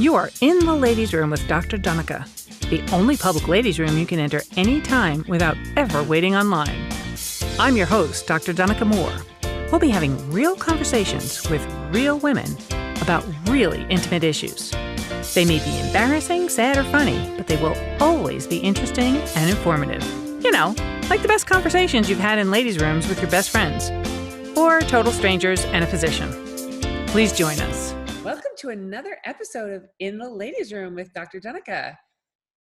You are in the ladies' room with Dr. Donica, the only public ladies' room you can enter anytime without ever waiting online. I'm your host, Dr. Donica Moore. We'll be having real conversations with real women about really intimate issues. They may be embarrassing, sad, or funny, but they will always be interesting and informative. You know, like the best conversations you've had in ladies' rooms with your best friends, or total strangers and a physician. Please join us. Welcome to another episode of In the Ladies' Room with Dr. Donica.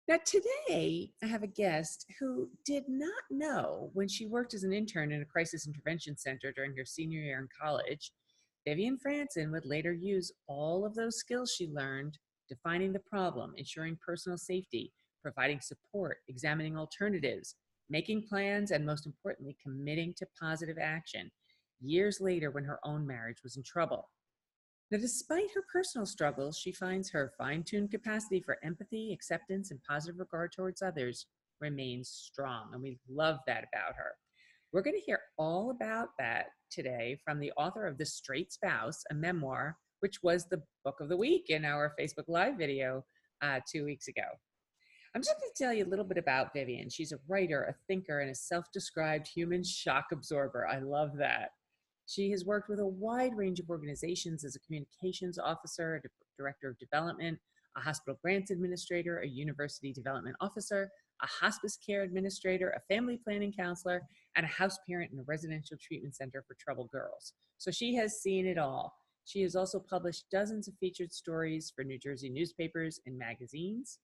Now today, I have a guest who did not know when she worked as an intern in a crisis intervention center during her senior year in college, Vivian Fransen would later use all of those skills she learned, defining the problem, ensuring personal safety, providing support, examining alternatives, making plans, and most importantly, committing to positive action years later when her own marriage was in trouble. Now, despite her personal struggles, she finds her fine-tuned capacity for empathy, acceptance, and positive regard towards others remains strong, and we love that about her. We're going to hear all about that today from the author of The Straight Spouse, a memoir, which was the book of the week in our Facebook Live video 2 weeks ago. I'm just going to tell you a little bit about Vivian. She's a writer, a thinker, and a self-described human shock absorber. I love that. She has worked with a wide range of organizations as a communications officer, a director of development, a hospital grants administrator, a university development officer, a hospice care administrator, a family planning counselor, and a house parent in a residential treatment center for troubled girls. So she has seen it all. She has also published dozens of featured stories for New Jersey newspapers and magazines.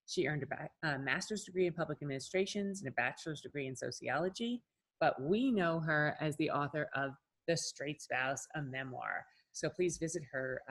She earned a master's degree in public administrations and a bachelor's degree in sociology, but we know her as the author of The Straight Spouse, a memoir. So please visit her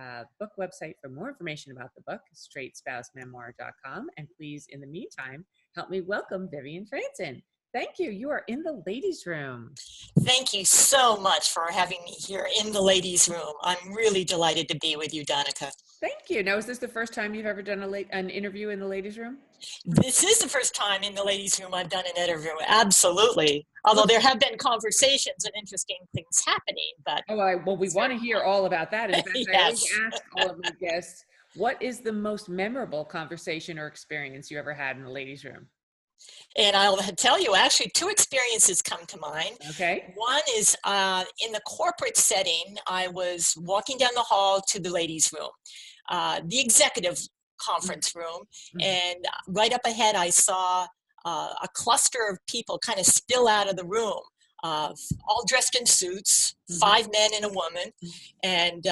book website for more information about the book, straightspousememoir.com. And please, in the meantime, help me welcome Vivian Fransen. Thank you. You are in the ladies' room. Thank you so much for having me here in the ladies' room. I'm really delighted to be with you, Donica. Thank you. Now, is this the first time you've ever done an interview in the ladies' room? This is the first time in the ladies' room I've done an interview. Absolutely. Although there have been conversations and interesting things happening, but well, we want to hear all about that. In fact, Yes. I always ask all of my guests, what is the most memorable conversation or experience you ever had in the ladies' room? And I'll tell you, actually, two experiences come to mind. Okay. One is in the corporate setting. I was walking down the hall to the ladies' room, the executive conference room, and right up ahead I saw a cluster of people kind of spill out of the room, all dressed in suits, 5 men and a woman, and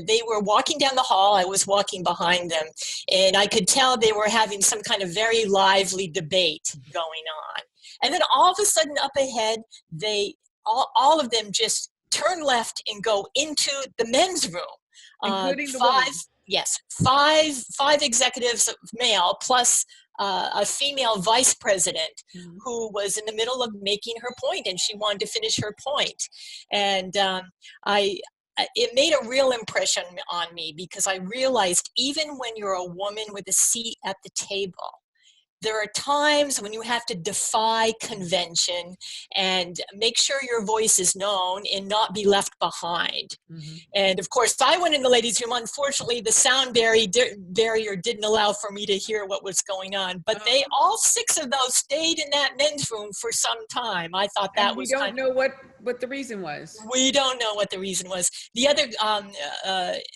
they were walking down the hall. I was walking behind them, and I could tell they were having some kind of very lively debate going on. And then all of a sudden up ahead, all of them just turn left and go into the men's room. Including the women. Yes, five executives, male, plus a female vice president who was in the middle of making her point, and she wanted to finish her point. And it made a real impression on me, because I realized even when you're a woman with a seat at the table, there are times when you have to defy convention and make sure your voice is known and not be left behind. And of course, I went in the ladies' room. Unfortunately, the sound barrier didn't allow for me to hear what was going on. But they, all 6 of those, stayed in that men's room for some time. I thought that was. We don't know what the reason was. We don't know what the reason was. The other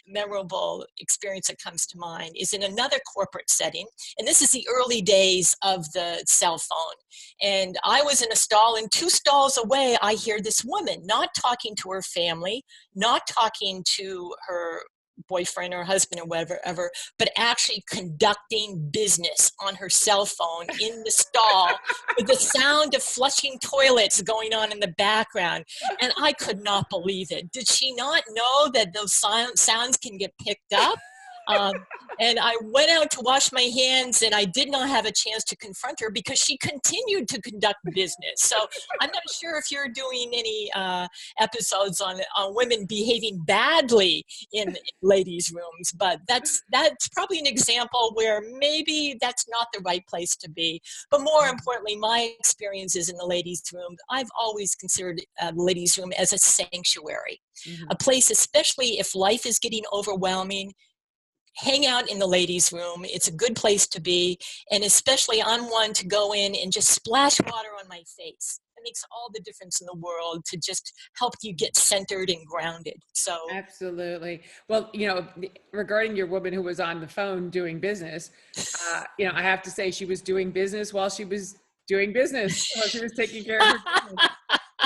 memorable experience that comes to mind is in another corporate setting, and this is the early days of the cell phone. And I was in a stall, and 2 stalls away, I hear this woman not talking to her family, not talking to her boyfriend or husband or whatever, but actually conducting business on her cell phone in the stall with the sound of flushing toilets going on in the background. And I could not believe it. Did she not know that those sounds can get picked up? And I went out to wash my hands, and I did not have a chance to confront her because she continued to conduct business. So I'm not sure if you're doing any episodes on women behaving badly in ladies' rooms, but that's probably an example where maybe that's not the right place to be. But more importantly, my experiences in the ladies' room, I've always considered the ladies' room as a sanctuary, a place, especially if life is getting overwhelming. hang out in the ladies' room. It's a good place to be. And especially I'm one to go in and just splash water on my face. It makes all the difference in the world to just help you get centered and grounded. So Absolutely. Well, regarding your woman who was on the phone doing business, I have to say she was doing business while she was doing business, while she was taking care of her business.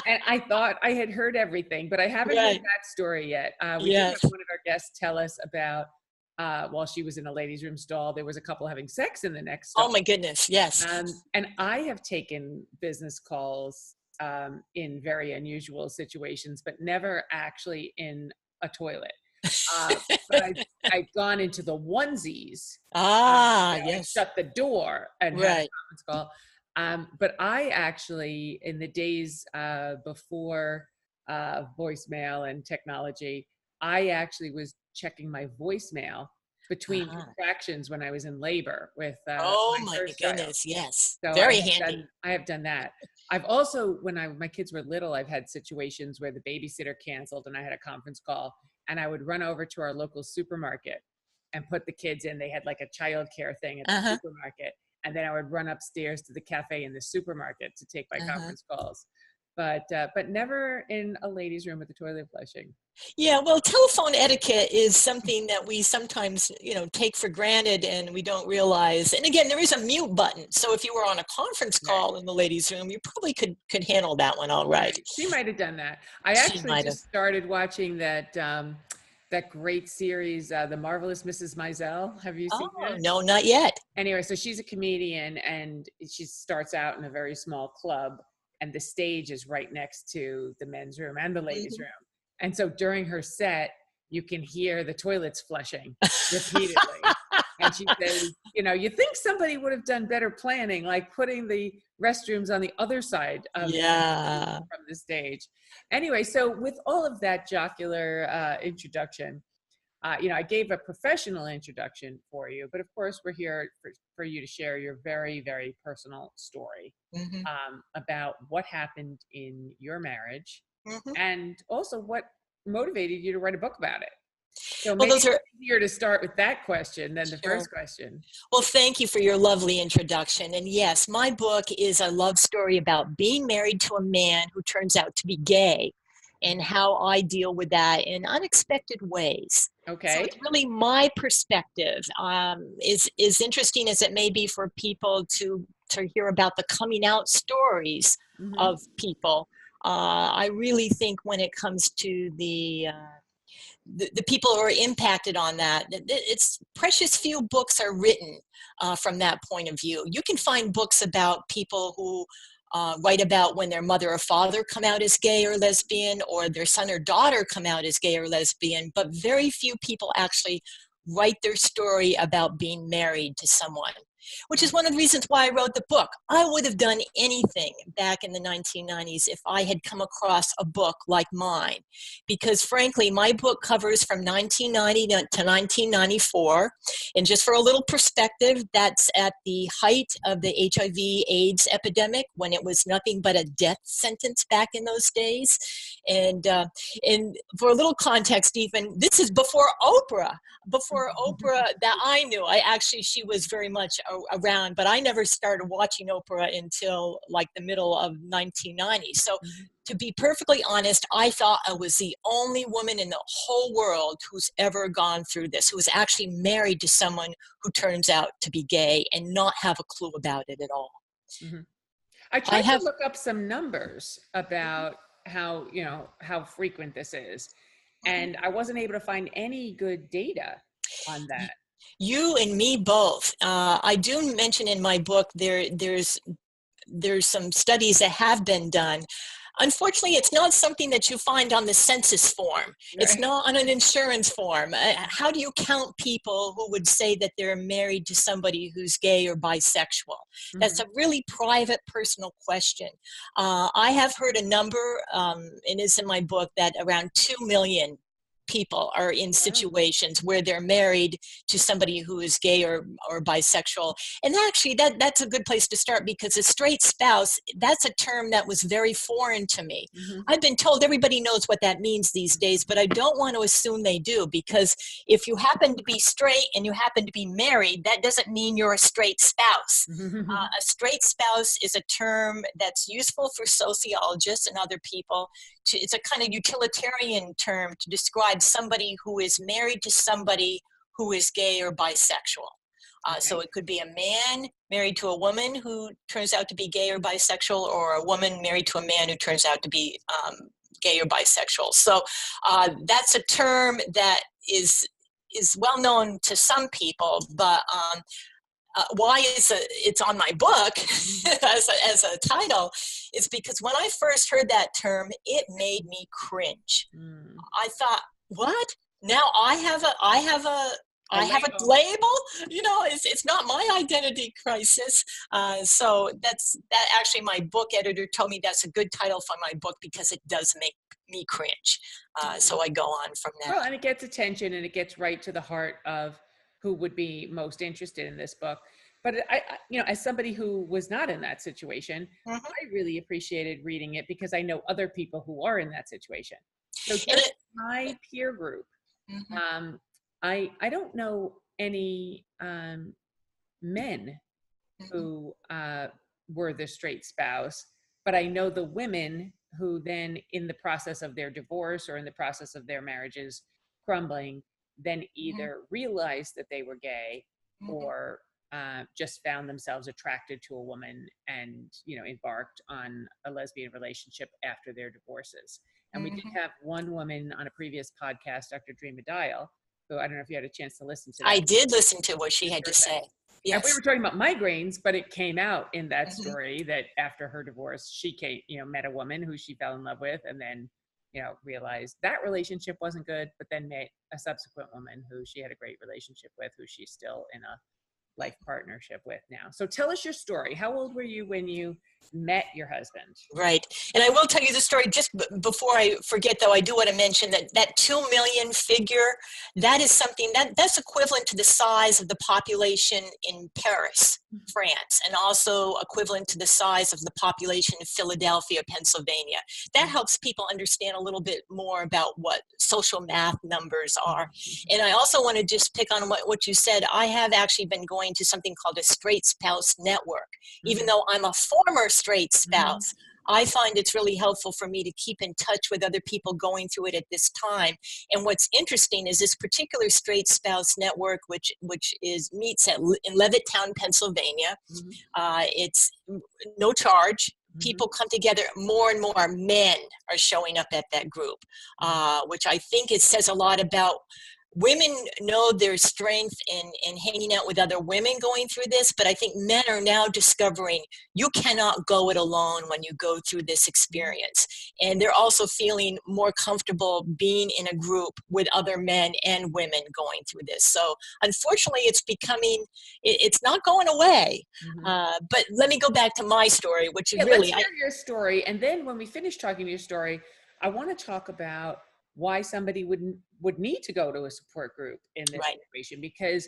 And I thought I had heard everything, but I haven't heard right. that story yet. We did Yes. have one of our guests tell us about while she was in a ladies' room stall, there was a couple having sex in the next stall. Oh my goodness. Yes. And I have taken business calls in very unusual situations, but never actually in a toilet. But I've gone into the onesies. Yes. Shut the door and had a Right. conference call. But I actually, in the days before voicemail and technology, I actually was checking my voicemail between contractions when I was in labor with Oh my my first child. goodness. Yes. So Very handy. I have done that. I've also, when my kids were little, I've had situations where the babysitter canceled and I had a conference call, and I would run over to our local supermarket and put the kids in. They had like a child care thing at the supermarket. And then I would run upstairs to the cafe in the supermarket to take my conference calls. But never in a ladies' room with the toilet flushing. Yeah, well, telephone etiquette is something that we sometimes, take for granted and we don't realize. And again, there is a mute button. So if you were on a conference call in the ladies' room, you probably could handle that one all right. She might have done that. I actually just started watching that great series, The Marvelous Mrs. Maisel. Have you seen that? No, not yet. Anyway, so she's a comedian and she starts out in a very small club, and the stage is right next to the men's room and the ladies' room. And so during her set, you can hear the toilets flushing repeatedly. And she says, you think somebody would have done better planning, like putting the restrooms on the other side of from the stage. Anyway, so with all of that jocular introduction, I gave a professional introduction for you, but of course we're here for you to share your very, very personal story about what happened in your marriage and also what motivated you to write a book about it. So maybe it's easier to start with that question than the first question. Well, thank you for your lovely introduction. And yes, my book is a love story about being married to a man who turns out to be gay and how I deal with that in unexpected ways. Okay. So it's really my perspective. Is interesting as it may be for people to hear about the coming out stories of people. I really think when it comes to the people who are impacted on that, it's precious few books are written from that point of view. You can find books about people who write about when their mother or father come out as gay or lesbian, or their son or daughter come out as gay or lesbian, but very few people actually write their story about being married to someone, which is one of the reasons why I wrote the book. I would have done anything back in the 1990s if I had come across a book like mine, because frankly, my book covers from 1990 to 1994. And just for a little perspective, that's at the height of the HIV/AIDS epidemic, when it was nothing but a death sentence back in those days. And for a little context, even, this is before Oprah. Before Oprah that I knew. She was very much around, but I never started watching Oprah until like the middle of 1990. So to be perfectly honest, I thought I was the only woman in the whole world who's ever gone through this, who was actually married to someone who turns out to be gay and not have a clue about it at all. I tried to look up some numbers about how frequent this is. And I wasn't able to find any good data on that. You and me both. I do mention in my book there's some studies that have been done. Unfortunately, it's not something that you find on the census form. Right. It's not on an insurance form. How do you count people who would say that they're married to somebody who's gay or bisexual? That's a really private, personal question. I have heard a number, and it's in my book, that around 2 million people are in situations where they're married to somebody who is gay or bisexual. And actually, that's a good place to start, because a straight spouse, that's a term that was very foreign to me. I've been told everybody knows what that means these days, but I don't want to assume they do, because if you happen to be straight and you happen to be married, that doesn't mean you're a straight spouse. A straight spouse is a term that's useful for sociologists and other people. It's a kind of utilitarian term to describe somebody who is married to somebody who is gay or bisexual. So it could be a man married to a woman who turns out to be gay or bisexual, or a woman married to a man who turns out to be gay or bisexual. So that's a term that is well known to some people, but why it's on my book as a title is because when I first heard that term, it made me cringe. I thought, what? Now I have a label, you know, it's not my identity crisis. So that actually my book editor told me that's a good title for my book because it does make me cringe. So I go on from that. Well, and it gets attention and it gets right to the heart of who would be most interested in this book. But I you know, as somebody who was not in that situation, I really appreciated reading it because I know other people who are in that situation. So just my peer group, I don't know any men who were the straight spouse, but I know the women who then, in the process of their divorce or in the process of their marriages crumbling, then either realized that they were gay or just found themselves attracted to a woman and, you know, embarked on a lesbian relationship after their divorces. And we did have one woman on a previous podcast, Dr. Dreama Dial, who I don't know if you had a chance to listen to that. I did listen to what she had to say. Yes. And we were talking about migraines, but it came out in that story that after her divorce, she met a woman who she fell in love with, and then, you know, realized that relationship wasn't good, but then met a subsequent woman who she had a great relationship with, who she's still in a life partnership with now. So tell us your story. How old were you when you met your husband? Right. And I will tell you the story just before I forget, though. I do want to mention that 2 million figure, that is something that's equivalent to the size of the population in Paris, France, and also equivalent to the size of the population of Philadelphia, Pennsylvania. That helps people understand a little bit more about what social math numbers are. And I also want to just pick on what you said. I have actually been going to something called a straight spouse network. Even though I'm a former straight spouse, I find it's really helpful for me to keep in touch with other people going through it at this time. And what's interesting is this particular straight spouse network, which meets in Levittown, Pennsylvania. It's no charge. People come together. More and more men are showing up at that group, which I think it says a lot about women know their strength in hanging out with other women going through this, but I think men are now discovering you cannot go it alone when you go through this experience. And they're also feeling more comfortable being in a group with other men and women going through this. So unfortunately, it's not going away. But let me go back to my story, which is really— Let's hear your story. And then when we finish talking your story, I want to talk about why somebody would need to go to a support group in this situation, because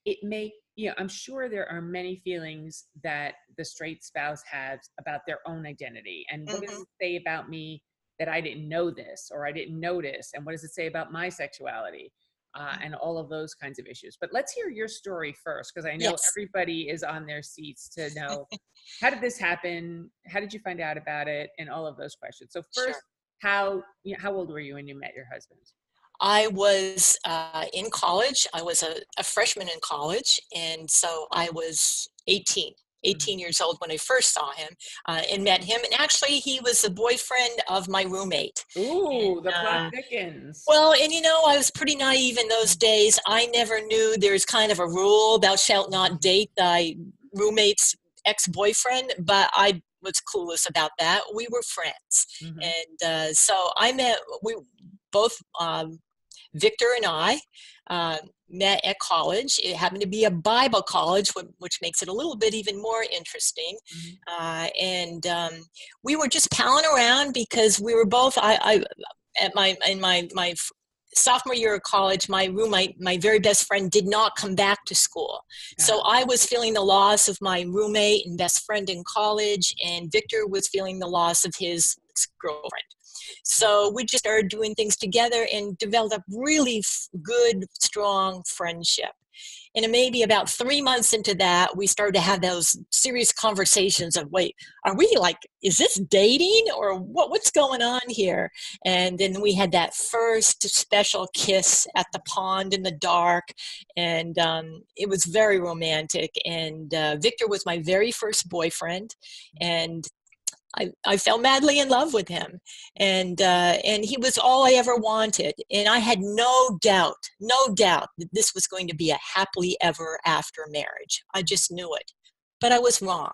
it may, you know, I'm sure there are many feelings that the straight spouse has about their own identity. And what does it say about me that I didn't know this, or I didn't notice? And what does it say about my sexuality? And all of those kinds of issues. But let's hear your story first, because I know everybody is on their seats to know, how did this happen? How did you find out about it? And all of those questions. So first, how old were you when you met your husband? I was in college. I was a freshman in college. And so I was 18 years old when I first saw him and met him. And actually, he was the boyfriend of my roommate. Ooh, the plot thickens. Well, and you know, I was pretty naive in those days. I never knew there's kind of a rule, thou shalt not date thy roommate's ex-boyfriend, but I was clueless about that. We were friends. And so we both, Victor and I, met at college. It happened to be a Bible college, which makes it a little bit even more interesting. And we were just palling around because we were both, in my sophomore year of college, my roommate, my very best friend, did not come back to school. So I was feeling the loss of my roommate and best friend in college, and Victor was feeling the loss of his girlfriend. So we just started doing things together and developed a really good, strong friendship. And maybe about 3 months into that, we started to have those serious conversations of, wait, are we like, is this dating or what's going on here? And then we had that first special kiss at the pond in the dark. And it was very romantic. And Victor was my very first boyfriend. And I fell madly in love with him, and he was all I ever wanted. And I had no doubt that this was going to be a happily ever after marriage. I just knew it, but I was wrong.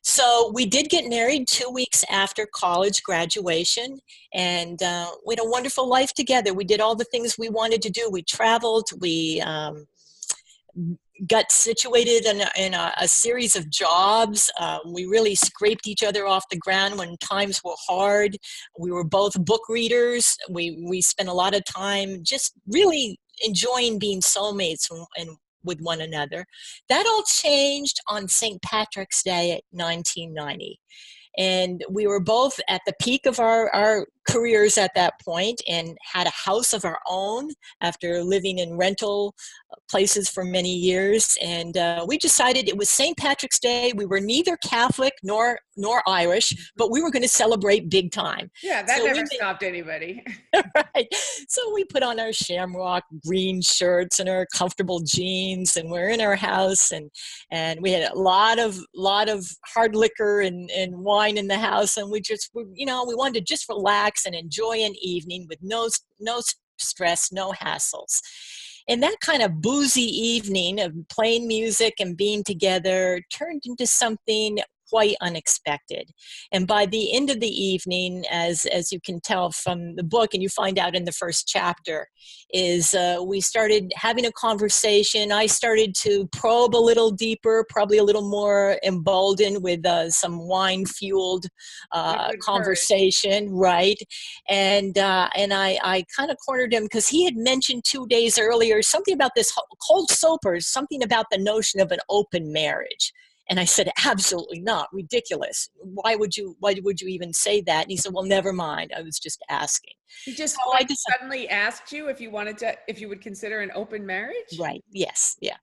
So we did get married 2 weeks after college graduation, and we had a wonderful life together. We did all the things we wanted to do. We traveled, we got situated in a series of jobs. We really scraped each other off the ground when times were hard. We were both book readers. We spent a lot of time just really enjoying being soulmates and with one another. That all changed on St. Patrick's Day at 1990. And we were both at the peak of our careers at that point and had a house of our own after living in rental places for many years. And we decided it was St. Patrick's Day. We were neither Catholic nor Irish, but we were going to celebrate big time. Yeah, that never stopped anybody. Right. So we put on our shamrock green shirts and our comfortable jeans, and we're in our house, and we had a lot of hard liquor and wine in the house, and we wanted to just relax and enjoy an evening with no stress, no hassles. And that kind of boozy evening of playing music and being together turned into something quite unexpected. And by the end of the evening, as you can tell from the book, and you find out in the first chapter, is we started having a conversation. I started to probe a little deeper, probably a little more emboldened with some wine-fueled conversation, right? And I kind of cornered him because he had mentioned 2 days earlier something about this cold soapers, something about the notion of an open marriage. And I said, absolutely not, ridiculous. Why would you even say that? And he said, well, never mind. I was just asking. He just suddenly asked you if you would consider an open marriage? Right. Yes. Yeah.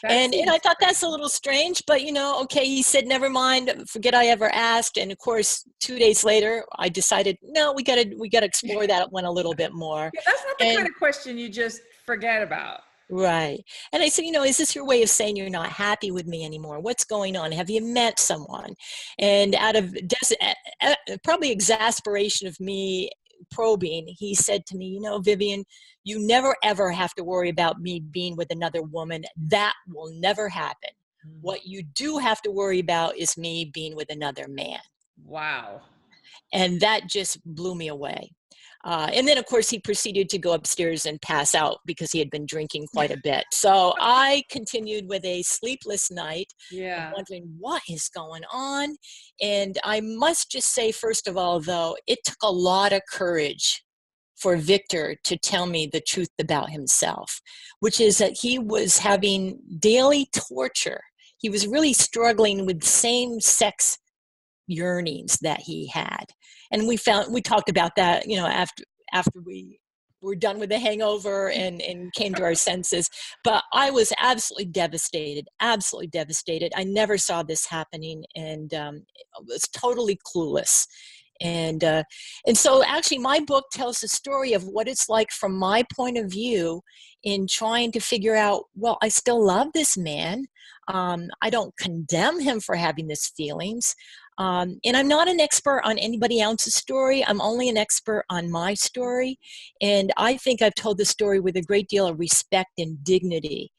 And I thought that's a little strange, but okay, he said, never mind, forget I ever asked. And of course, 2 days later, I decided, no, we gotta explore that one a little bit more. Yeah, that's not the kind of question you just forget about. Right. And I said, is this your way of saying you're not happy with me anymore? What's going on? Have you met someone? And out of probably exasperation of me probing, he said to me, Vivian, you never ever have to worry about me being with another woman. That will never happen. What you do have to worry about is me being with another man. Wow. And that just blew me away. And then, of course, he proceeded to go upstairs and pass out because he had been drinking quite a bit. So I continued with a sleepless night, wondering what is going on. And I must just say, first of all, though, it took a lot of courage for Victor to tell me the truth about himself, which is that he was having daily torture. He was really struggling with same-sex yearnings that he had. And we talked about that, after we were done with the hangover and came to our senses. But I was absolutely devastated. I never saw this happening, and was totally clueless. And so actually my book tells the story of what it's like from my point of view in trying to figure out, well, I still love this man. I don't condemn him for having these feelings. And I'm not an expert on anybody else's story. I'm only an expert on my story. And I think I've told the story with a great deal of respect and dignity,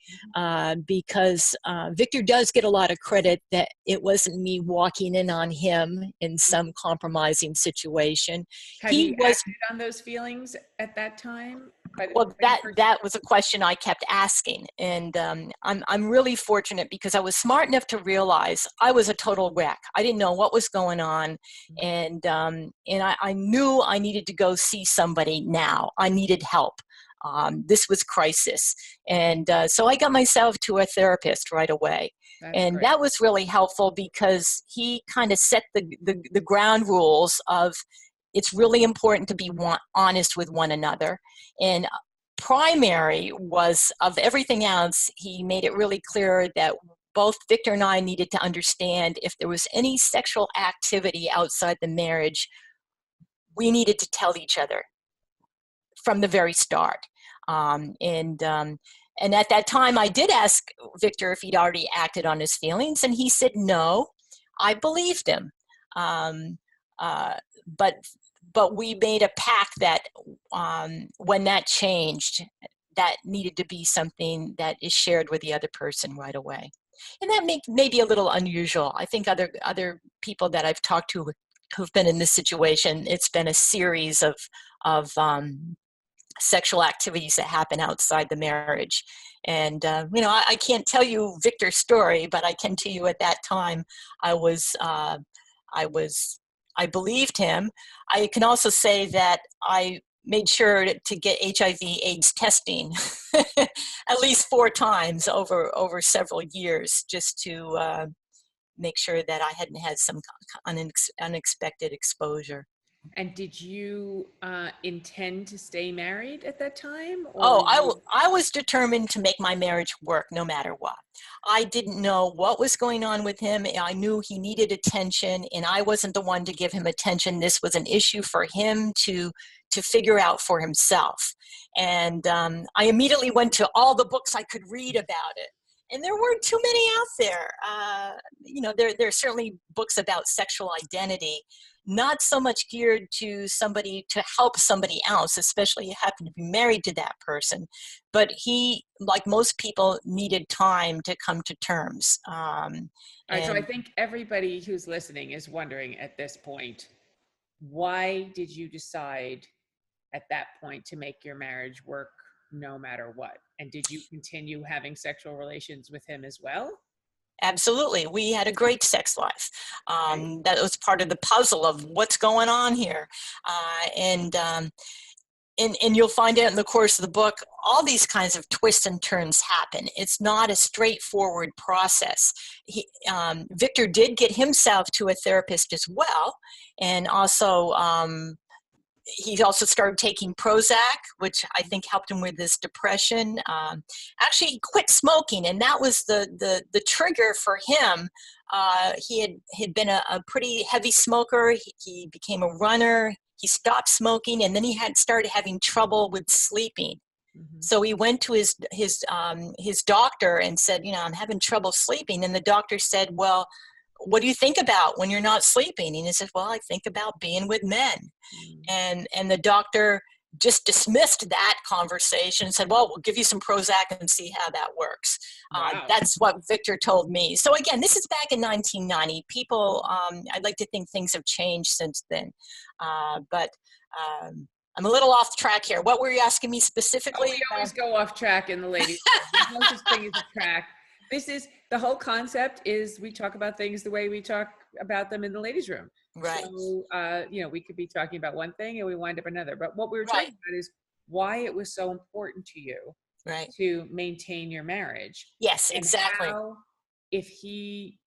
because Victor does get a lot of credit that it wasn't me walking in on him in some compromising situation. Had he acted on those feelings at that time? Well, that was a question I kept asking, and I'm really fortunate because I was smart enough to realize I was a total wreck. I didn't know what was going on, and I knew I needed to go see somebody now. I needed help. This was crisis. And so I got myself to a therapist right away. And great. that was really helpful because he kind of set the ground rules of it's really important to be honest with one another. And primary was, of everything else, he made it really clear that both Victor and I needed to understand if there was any sexual activity outside the marriage, we needed to tell each other from the very start. And at that time, I did ask Victor if he'd already acted on his feelings, and he said no. I believed him. But we made a pact that when that changed, that needed to be something that is shared with the other person right away. And that may be a little unusual. I think other people that I've talked to who've been in this situation, it's been a series of sexual activities that happen outside the marriage. And, I can't tell you Victor's story, but I can tell you at that time, I believed him. I can also say that I made sure to get HIV/AIDS testing at least 4 times over several years, just to make sure that I hadn't had some unexpected exposure. And did you intend to stay married at that time? I was determined to make my marriage work no matter what. I didn't know what was going on with him. I knew he needed attention, and I wasn't the one to give him attention. This was an issue for him to figure out for himself. And I immediately went to all the books I could read about it. And there weren't too many out there. There are certainly books about sexual identity, not so much geared to somebody to help somebody else, especially you happen to be married to that person. But he, like most people, needed time to come to terms. All right, so I think everybody who's listening is wondering at this point, why did you decide at that point to make your marriage work no matter what? And did you continue having sexual relations with him as well? Absolutely. We had a great sex life. That was part of the puzzle of what's going on here. And you'll find out in the course of the book, all these kinds of twists and turns happen. It's not a straightforward process. Victor did get himself to a therapist as well. And also, he also started taking Prozac, which I think helped him with his depression. Actually, he quit smoking, and that was the trigger for him. He had been a pretty heavy smoker. He became a runner. He stopped smoking, and then he had started having trouble with sleeping. Mm-hmm. So he went to his doctor and said, I'm having trouble sleeping. And the doctor said, well, what do you think about when you're not sleeping? And he said, well, I think about being with men. Mm. And the doctor just dismissed that conversation and said, well, we'll give you some Prozac and see how that works. Wow. That's what Victor told me. So again, this is back in 1990. People, I'd like to think things have changed since then. But I'm a little off track here. What were you asking me specifically? We always go off track in the ladies. There's no such thing as a track. This is the whole concept is we talk about things the way we talk about them in the ladies' room. Right. So, we could be talking about one thing and we wind up another. But what we were talking about is why it was so important to you to maintain your marriage. Yes, exactly. How, if he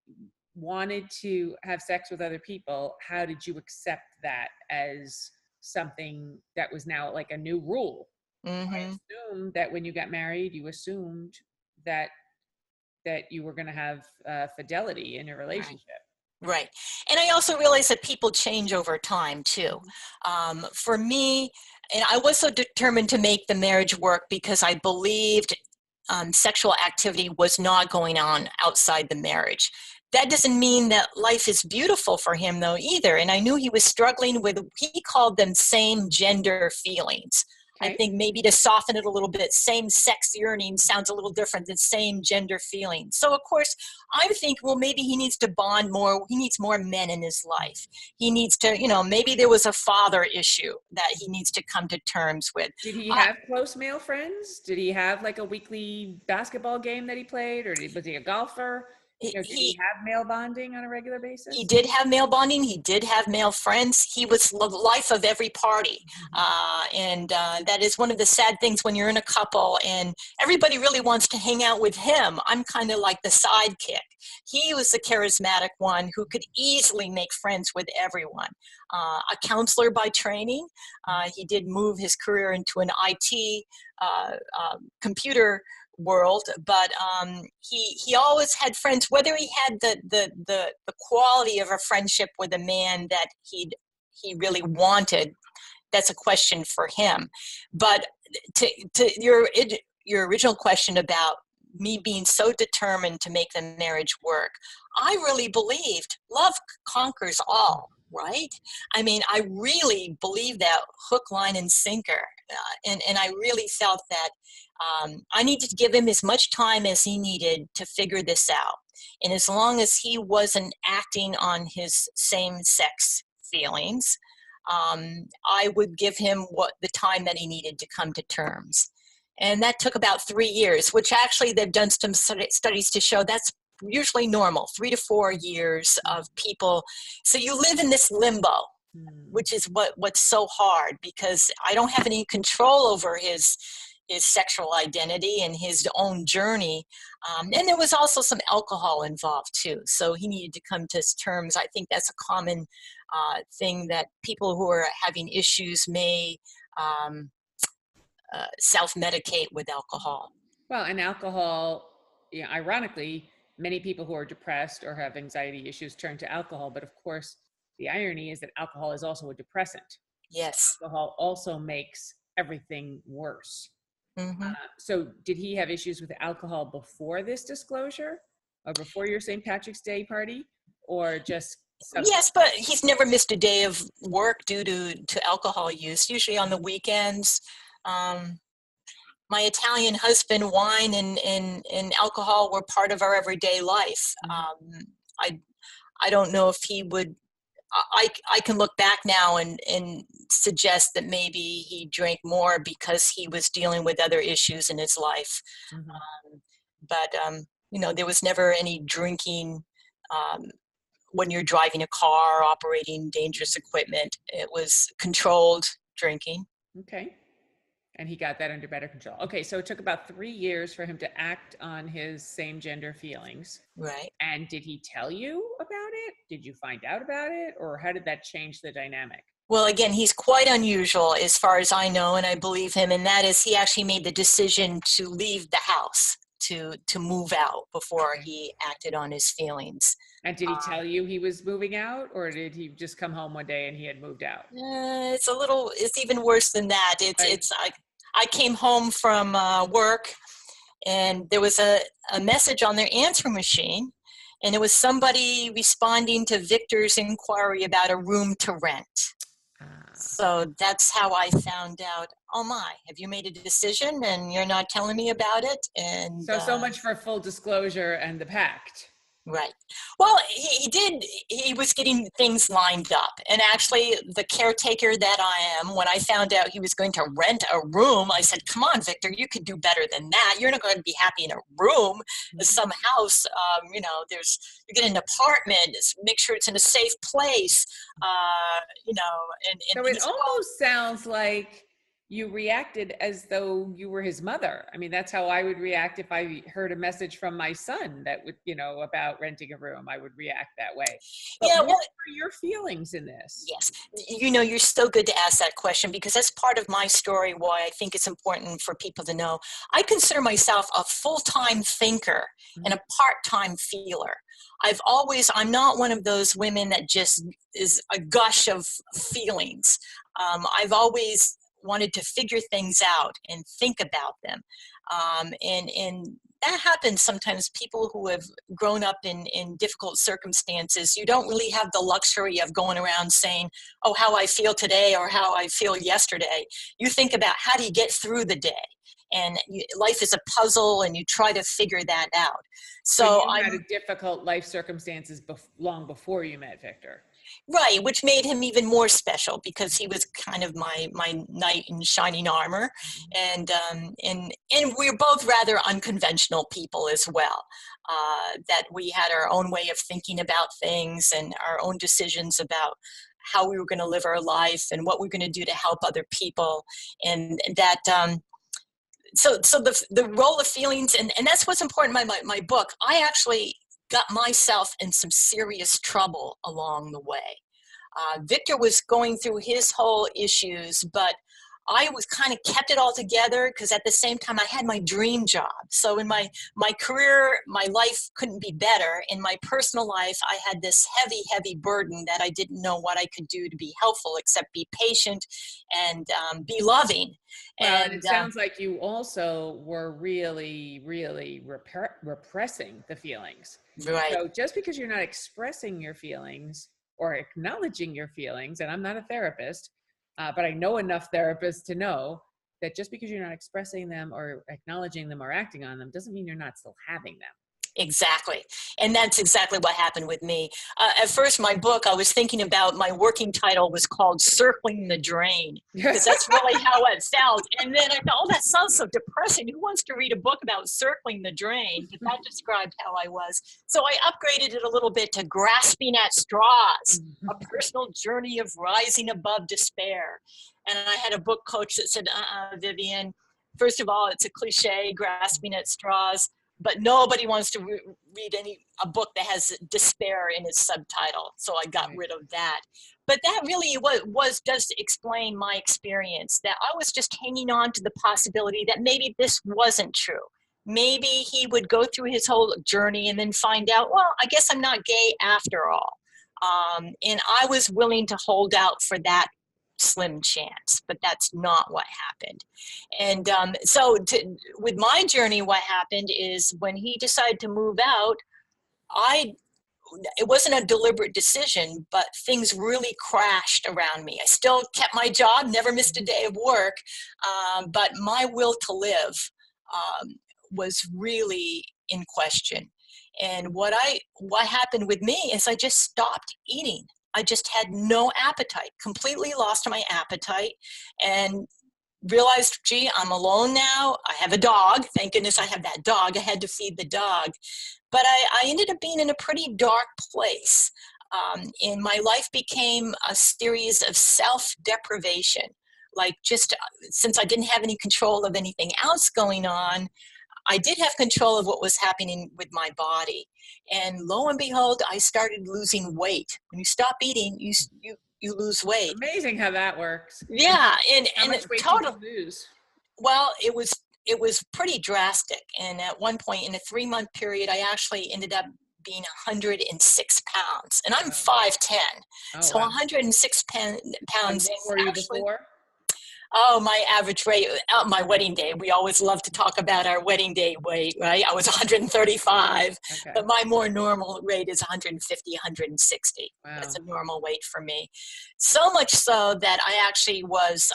wanted to have sex with other people, how did you accept that as something that was now like a new rule? Mm-hmm. I assumed that when you got married, you assumed that you were going to have fidelity in your relationship. Right. And I also realized that people change over time too. For me, and I was so determined to make the marriage work because I believed sexual activity was not going on outside the marriage. That doesn't mean that life is beautiful for him though either. And I knew he was struggling with, he called them same gender feelings. Okay. I think maybe to soften it a little bit, same sex yearning sounds a little different than same gender feelings. So of course, I think, well, maybe he needs to bond more. He needs more men in his life. He needs to, maybe there was a father issue that he needs to come to terms with. Did he have close male friends? Did he have like a weekly basketball game that he played? Or was he a golfer? Did he have male bonding on a regular basis? He did have male bonding. He did have male friends. He was the life of every party. And that is one of the sad things when you're in a couple and everybody really wants to hang out with him. I'm kind of like the sidekick. He was the charismatic one who could easily make friends with everyone. A counselor by training. He did move his career into an IT computer world, but he always had friends. Whether he had the quality of a friendship with a man that he really wanted, that's a question for him. But to your original question about me being so determined to make the marriage work, I really believed love conquers all. Right? I mean, I really believe that hook, line, and sinker. And I really felt that I needed to give him as much time as he needed to figure this out. And as long as he wasn't acting on his same-sex feelings, I would give him the time that he needed to come to terms. And that took about 3 years, which actually they've done some studies to show that's usually normal, 3 to 4 years of people. So you live in this limbo, which is what's so hard, because I don't have any control over his sexual identity and his own journey. And there was also some alcohol involved too. So he needed to come to terms. I think that's a common thing that people who are having issues may self-medicate with alcohol. Well, and alcohol, ironically, many people who are depressed or have anxiety issues turn to alcohol. But of course, the irony is that alcohol is also a depressant. Yes. Alcohol also makes everything worse. Mm-hmm. So did he have issues with alcohol before this disclosure, or before your St. Patrick's Day party, or just Yes, but he's never missed a day of work due to alcohol use, usually on the weekends. My Italian husband, wine and alcohol were part of our everyday life. I don't know if he would. I can look back now and suggest that maybe he drank more because he was dealing with other issues in his life. But there was never any drinking when you're driving a car, operating dangerous equipment. It was controlled drinking. Okay. And he got that under better control. Okay, so it took about 3 years for him to act on his same gender feelings. Right. And did he tell you about it? Did you find out about it? Or how did that change the dynamic? Well, again, he's quite unusual as far as I know, and I believe him, and that is he actually made the decision to leave the house, to move out before he acted on his feelings. And did he tell you he was moving out, or did he just come home one day and he had moved out? It's even worse than that. I came home from work, and there was a message on their answer machine, and it was somebody responding to Victor's inquiry about a room to rent. So that's how I found out, oh my, have you made a decision and you're not telling me about it? And so much for full disclosure and the pact. Right. Well, he was getting things lined up. And actually, the caretaker that I am, when I found out he was going to rent a room, I said, come on, Victor, you could do better than that. You're not going to be happy in a room, some house. You get an apartment, make sure it's in a safe place, And so it almost sounds like you reacted as though you were his mother. I mean, that's how I would react if I heard a message from my son that would, about renting a room. I would react that way. But what are your feelings in this? Yes. You're so good to ask that question, because that's part of my story, why I think it's important for people to know. I consider myself a full-time thinker and a part-time feeler. I'm not one of those women that just is a gush of feelings. I've always wanted to figure things out and think about them. And that happens sometimes. People who have grown up in difficult circumstances, you don't really have the luxury of going around saying, oh, how I feel today or how I feel yesterday. You think about how do you get through the day? And life is a puzzle, and you try to figure that out. So you had difficult life circumstances long before you met Victor. Right, which made him even more special because he was kind of my knight in shining armor, and we're both rather unconventional people as well. That we had our own way of thinking about things and our own decisions about how we were going to live our life and what we're going to do to help other people, and that. So the role of feelings, and that's what's important in my book. I actually got myself in some serious trouble along the way. Victor was going through his whole issues, but I was kind of kept it all together because at the same time I had my dream job. So in my career, my life couldn't be better. In my personal life, I had this heavy burden that I didn't know what I could do to be helpful except be patient and be loving. Well, and it sounds like you also were really, really repressing the feelings. Right. So just because you're not expressing your feelings or acknowledging your feelings, and I'm not a therapist, but I know enough therapists to know that just because you're not expressing them or acknowledging them or acting on them doesn't mean you're not still having them. Exactly. And that's exactly what happened with me. At first, my book, I was thinking about, my working title was called Circling the Drain, because that's really how it felt. And then I thought, oh, that sounds so depressing. Who wants to read a book about circling the drain? But that described how I was. So I upgraded it a little bit to Grasping at Straws, a personal journey of rising above despair. And I had a book coach that said, Vivian, first of all, it's a cliche, grasping at straws. But nobody wants to read a book that has despair in its subtitle. So I got rid of that. But that really does explain my experience, that I was just hanging on to the possibility that maybe this wasn't true. Maybe he would go through his whole journey and then find out, well, I guess I'm not gay after all. And I was willing to hold out for that slim chance, but that's not what happened. And with my journey, what happened is when he decided to move out, it wasn't a deliberate decision, but things really crashed around me. I still kept my job, never missed a day of work, but my will to live was really in question. And what happened with me is I just stopped eating. I just had no appetite, completely lost my appetite, and realized, gee, I'm alone now. I have a dog. Thank goodness I have that dog. I had to feed the dog. But I ended up being in a pretty dark place. And my life became a series of self-deprivation. Like, just since I didn't have any control of anything else going on, I did have control of what was happening with my body. And lo and behold, I started losing weight. When you stop eating, you lose weight. Amazing how that works. Yeah, how much weight did you lose? Well, it was pretty drastic. And at one point in a 3-month period, I actually ended up being 106 pounds. And I'm 5'10". So wow. 106 pounds. And what were you before? Oh, my average weight, my wedding day. We always love to talk about our wedding day weight, right? I was 135, okay. But my more normal rate is 150, 160. Wow. That's a normal weight for me. So much so that I actually was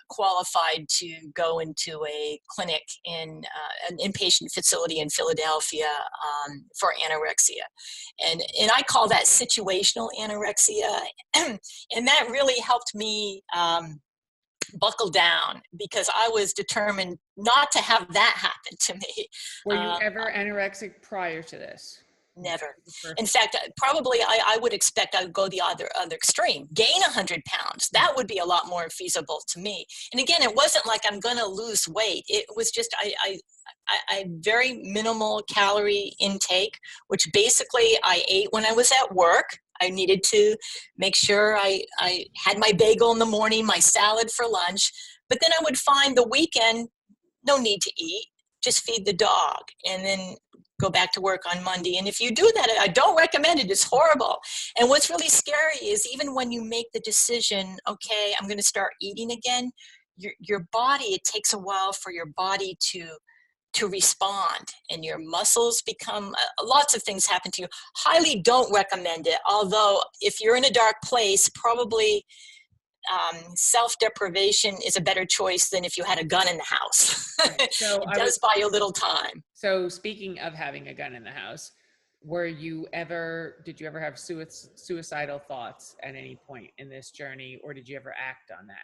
qualified to go into a clinic in an inpatient facility in Philadelphia for anorexia. And I call that situational anorexia. And that really helped me buckle down, because I was determined not to have that happen to me. Were you ever anorexic prior to this? Never. In fact, probably I would expect I would go the other extreme, gain 100 pounds. That would be a lot more feasible to me. And again, it wasn't like I'm going to lose weight. It was just I very minimal calorie intake, which basically I ate when I was at work. I needed to make sure I had my bagel in the morning, my salad for lunch, but then I would find the weekend, no need to eat, just feed the dog, and then go back to work on Monday. And if you do that, I don't recommend it. It's horrible. And what's really scary is even when you make the decision, okay, I'm going to start eating again, your body, it takes a while for your body to respond, and your muscles become, lots of things happen to you. Highly don't recommend it. Although if you're in a dark place, probably self-deprivation is a better choice than if you had a gun in the house. Right. So it does buy you a little time. So speaking of having a gun in the house, did you ever have suicidal thoughts at any point in this journey, or did you ever act on that?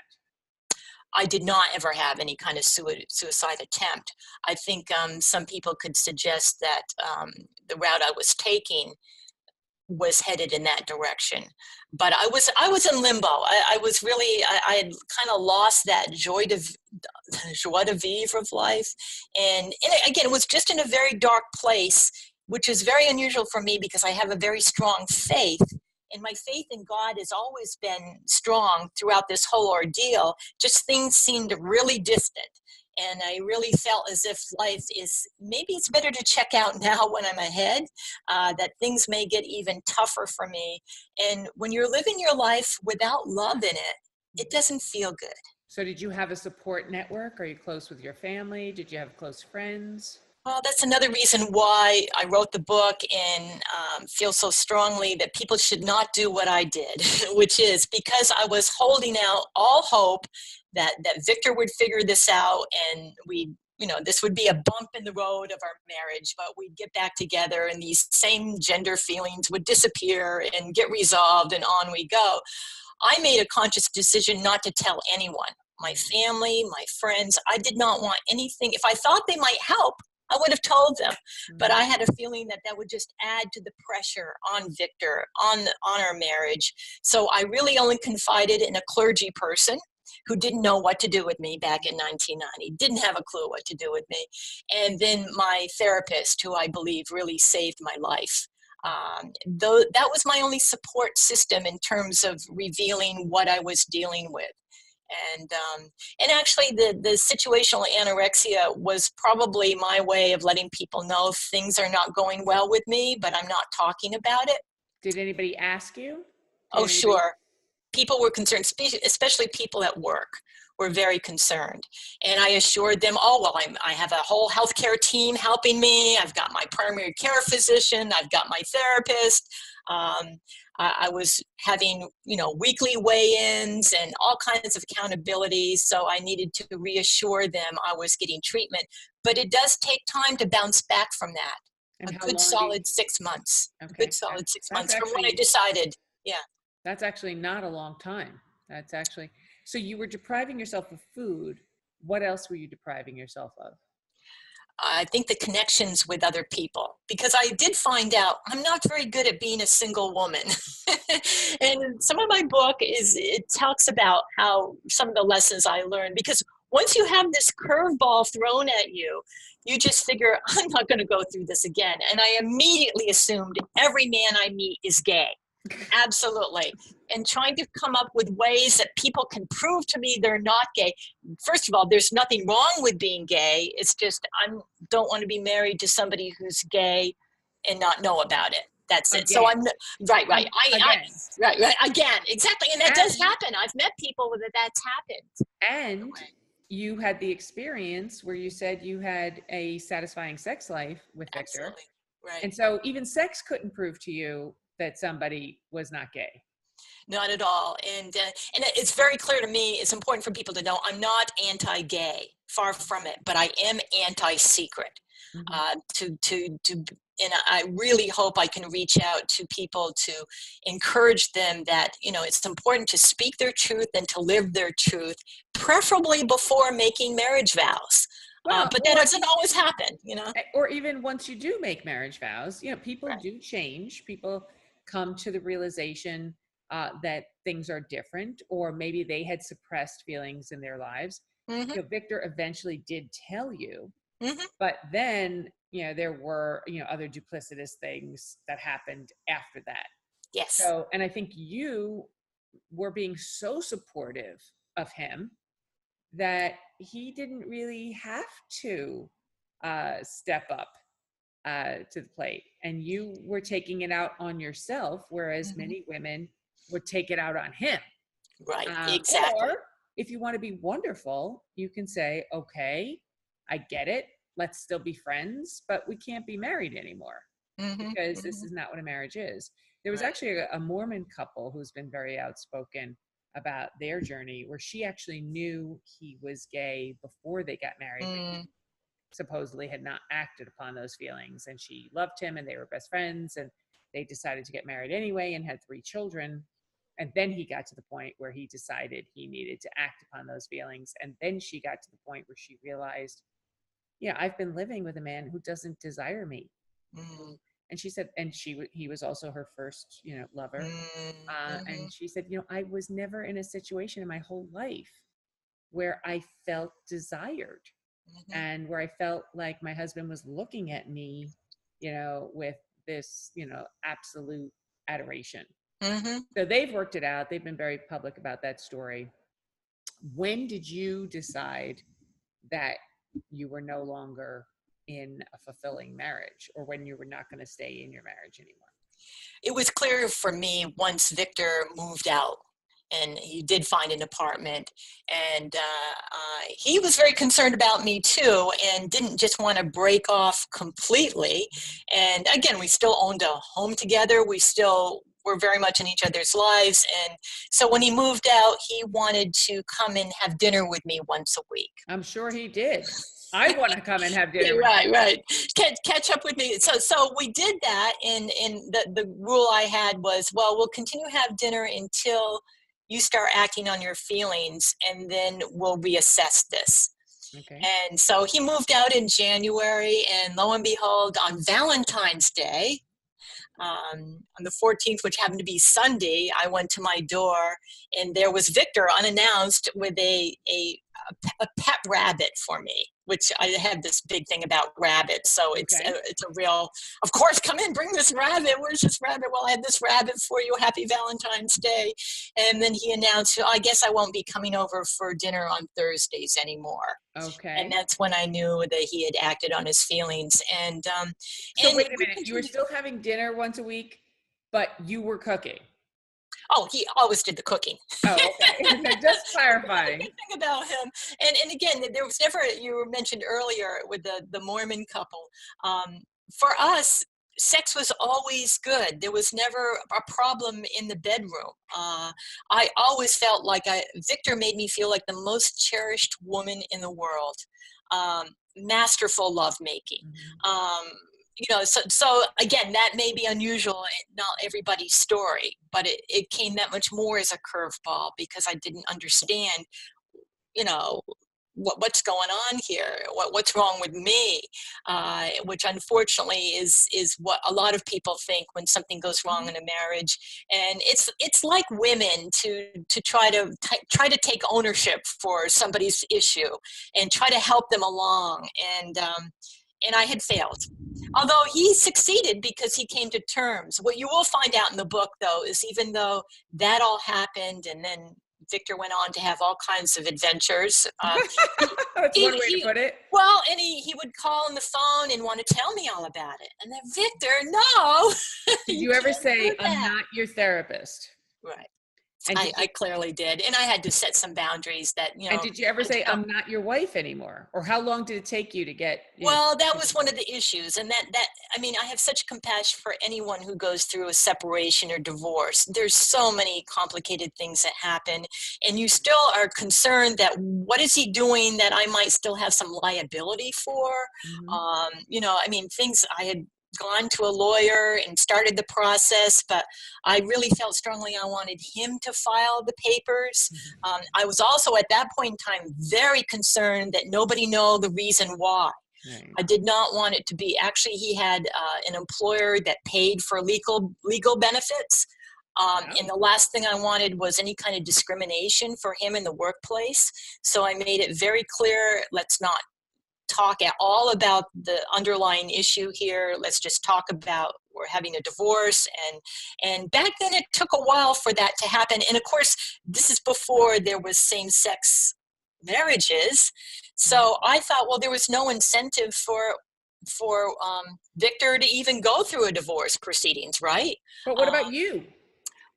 I did not ever have any kind of suicide attempt. I think some people could suggest that the route I was taking was headed in that direction, but I was in limbo. I was really, I had kind of lost that joie de vivre of life, and again, it was just in a very dark place, which is very unusual for me because I have a very strong faith. And my faith in God has always been strong throughout this whole ordeal. Just things seemed really distant. And I really felt as if life is, maybe it's better to check out now when I'm ahead, that things may get even tougher for me. And when you're living your life without love in it, it doesn't feel good. So did you have a support network? Are you close with your family? Did you have close friends? Well, that's another reason why I wrote the book and feel so strongly that people should not do what I did, which is because I was holding out all hope that Victor would figure this out and this would be a bump in the road of our marriage, but we'd get back together and these same gender feelings would disappear and get resolved and on we go. I made a conscious decision not to tell anyone, my family, my friends. I did not want anything. If I thought they might help, I would have told them, but I had a feeling that would just add to the pressure on Victor, on our marriage. So I really only confided in a clergy person who didn't know what to do with me back in 1990, didn't have a clue what to do with me. And then my therapist, who I believe really saved my life. Though that was my only support system in terms of revealing what I was dealing with. And actually the situational anorexia was probably my way of letting people know things are not going well with me, but I'm not talking about it. Did anybody ask you? Sure. People were concerned, especially people at work were very concerned. And I assured them, I have a whole healthcare team helping me. I've got my primary care physician. I've got my therapist. I was having, weekly weigh-ins and all kinds of accountability. So I needed to reassure them I was getting treatment. But it does take time to bounce back from that. And a good solid 6 months. Okay. A good solid 6 months from when I decided. Yeah. That's actually not a long time. So you were depriving yourself of food. What else were you depriving yourself of? I think the connections with other people, because I did find out I'm not very good at being a single woman. And some of my book it talks about how some of the lessons I learned, because once you have this curveball thrown at you, you just figure, I'm not going to go through this again. And I immediately assumed every man I meet is gay. Absolutely. And trying to come up with ways that people can prove to me they're not gay. First of all, there's nothing wrong with being gay. It's just I don't want to be married to somebody who's gay and not know about it. That's it. So I'm right. Right. Again, exactly. And that does happen. I've met people that's happened. And you had the experience where you said you had a satisfying sex life with Victor. Absolutely. Right. And so even sex couldn't prove to you that somebody was not gay. Not at all. And it's very clear to me, it's important for people to know I'm not anti-gay, far from it, but I am anti-secret. Mm-hmm. And I really hope I can reach out to people to encourage them that, it's important to speak their truth and to live their truth, preferably before making marriage vows. But that doesn't always happen, Or even once you do make marriage vows, people right. do change. People come to the realization that things are different, or maybe they had suppressed feelings in their lives. Mm-hmm. Victor eventually did tell you, mm-hmm. but then, there were, other duplicitous things that happened after that. Yes. So, and I think you were being so supportive of him that he didn't really have to step up to the plate, and you were taking it out on yourself, whereas mm-hmm. many women would take it out on him. Right, exactly. Or if you want to be wonderful, you can say, okay, I get it. Let's still be friends, but we can't be married anymore mm-hmm. because mm-hmm. this is not what a marriage is. There was actually a Mormon couple who's been very outspoken about their journey, where she actually knew he was gay before they got married. supposedly had not acted upon those feelings, and she loved him and they were best friends, and they decided to get married anyway and had 3 children. And then he got to the point where he decided he needed to act upon those feelings. And then she got to the point where she realized, yeah, I've been living with a man who doesn't desire me. And she said, and he was also her first, lover. And she said, I was never in a situation in my whole life where I felt desired and where I felt like my husband was looking at me, with this, absolute adoration. So they've worked it out. They've been very public about that story. When did you decide that you were no longer in a fulfilling marriage, or when you were not going to stay in your marriage anymore? It was clear for me once Victor moved out, and he did find an apartment, and he was very concerned about me too, and didn't just want to break off completely. And again, we still owned a home together. We still were very much in each other's lives. And so when he moved out, he wanted to come and have dinner with me once a week. I'm sure he did. I want to come and have dinner. Right. Catch up with me. So we did that, and the rule I had was, well, we'll continue to have dinner until you start acting on your feelings, and then we'll reassess this. Okay. And so he moved out in January, and lo and behold, on Valentine's Day, on the 14th, which happened to be Sunday, I went to my door, and there was Victor unannounced with a pet rabbit for me, which I had this big thing about rabbits. So it's a real, of course, come in, bring this rabbit. Where's this rabbit? Well, I had this rabbit for you. Happy Valentine's Day. And then he announced, I guess I won't be coming over for dinner on Thursdays anymore. Okay. And that's when I knew that he had acted on his feelings. And so wait a minute, you were still having dinner once a week, but you were cooking. Oh, he always did the cooking. Oh, okay. Just clarifying. Thing about him. And again, there was never, you mentioned earlier with the Mormon couple, for us, sex was always good. There was never a problem in the bedroom. I always felt like Victor made me feel like the most cherished woman in the world. Masterful lovemaking. So again, that may be unusual, not everybody's story, but it came that much more as a curveball because I didn't understand, what's going on here, what's wrong with me, which unfortunately is what a lot of people think when something goes wrong in a marriage. And it's like women to try to take ownership for somebody's issue and try to help them along. And I had failed. Although he succeeded because he came to terms. What you will find out in the book, though, is even though that all happened and then Victor went on to have all kinds of adventures. That's one way to put it. Well, and he would call on the phone and want to tell me all about it. And then, Victor, no. Did you ever say, I'm not your therapist? Right. And I clearly did. And I had to set some boundaries that, And did you ever say, I'm not your wife anymore? Or how long did it take you to get? Well, that was one of the issues. And I have such compassion for anyone who goes through a separation or divorce. There's so many complicated things that happen. And you still are concerned that what is he doing that I might still have some liability for? Things I had gone to a lawyer and started the process, but I really felt strongly I wanted him to file the papers. I was also at that point in time very concerned that nobody know the reason why. Right. I did not want it to be, actually he had an employer that paid for legal benefits. And the last thing I wanted was any kind of discrimination for him in the workplace. So I made it very clear, let's not talk at all about the underlying issue here. Let's just talk about we're having a divorce. And back then it took a while for that to happen. And of course, this is before there was same-sex marriages. So I thought, well, there was no incentive for Victor to even go through a divorce proceedings, right? But what about you?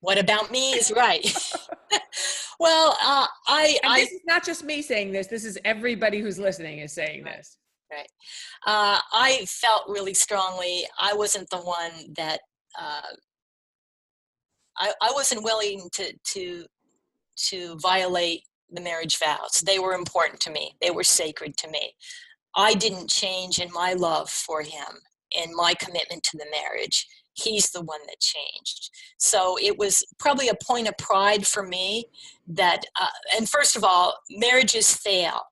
What about me is right. Well, this is not just me saying this. This is everybody who's listening is saying this. Right. I felt really strongly. I wasn't the one that I wasn't willing to violate the marriage vows. They were important to me. They were sacred to me. I didn't change in my love for him and my commitment to the marriage. He's the one that changed. So it was probably a point of pride for me that, and first of all, marriages fail.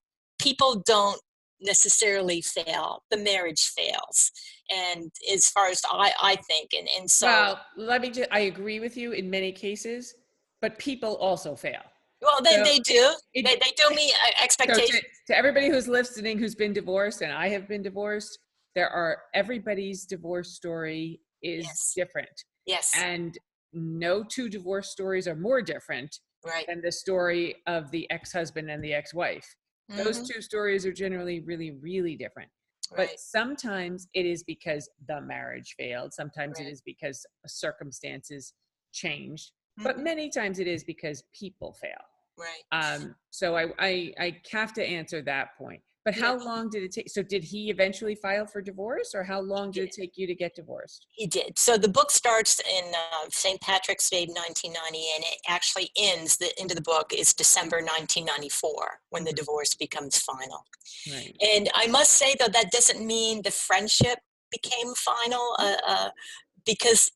People don't necessarily fail. The marriage fails. And as far as I think, and so. Well, I agree with you in many cases, but people also fail. Well, then So they do. They They do meet So expectations. to everybody who's listening who's been divorced, and I have been divorced, everybody's divorce story is Yes. different. Yes. And no two divorce stories are more different Right. than the story of the ex-husband and the ex-wife. Those two stories are generally really, really different. Right. But sometimes it is because the marriage failed. Sometimes it is because circumstances changed. But many times it is because people fail. Right. So I have to answer that point. But how long did it take? So did he eventually file for divorce, or how long did it take you to get divorced? He did. So the book starts in St. Patrick's Day, 1990, and it actually ends, the end of the book is December 1994, when the divorce becomes final. Right. And I must say, though, that doesn't mean the friendship became final, because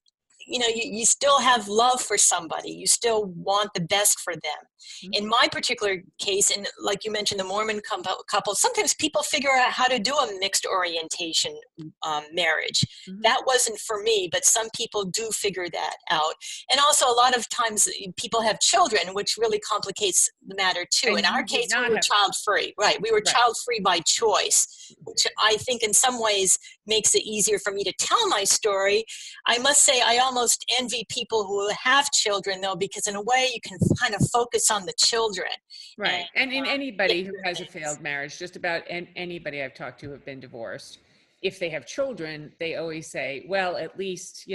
you still have love for somebody. You still want the best for them. In my particular case, and like you mentioned, the Mormon couple, sometimes people figure out how to do a mixed orientation marriage. That wasn't for me, but some people do figure that out. And also, a lot of times people have children, which really complicates the matter too. And in our case, we were child-free. Right, we were child-free by choice, which I think in some ways makes it easier for me to tell my story. I must say, I almost envy people who have children, though, because in a way you can kind of focus on the children. Right. And in anybody who has a failed marriage, just about anybody I've talked to who have been divorced, if they have children, they always say, well, at least,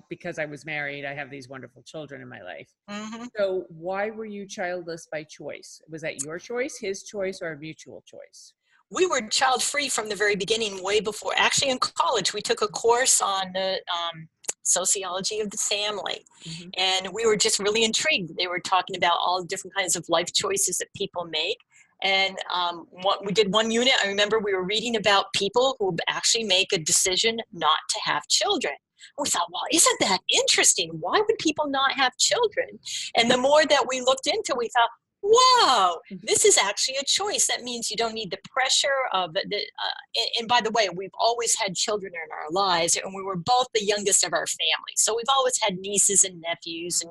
because I was married, I have these wonderful children in my life. So why were you childless by choice? Was that your choice, his choice, or a mutual choice? We were child-free from the very beginning, way before. Actually, in college, we took a course on the sociology of the family. And we were just really intrigued. They were talking about all the different kinds of life choices that people make. And we did one unit. I remember we were reading about people who actually make a decision not to have children. We thought, well, isn't that interesting? Why would people not have children? And the more that we looked into, we thought, wow, this is actually a choice. That means you don't need the pressure of and by the way, we've always had children in our lives, and we were both the youngest of our family. So we've always had nieces and nephews,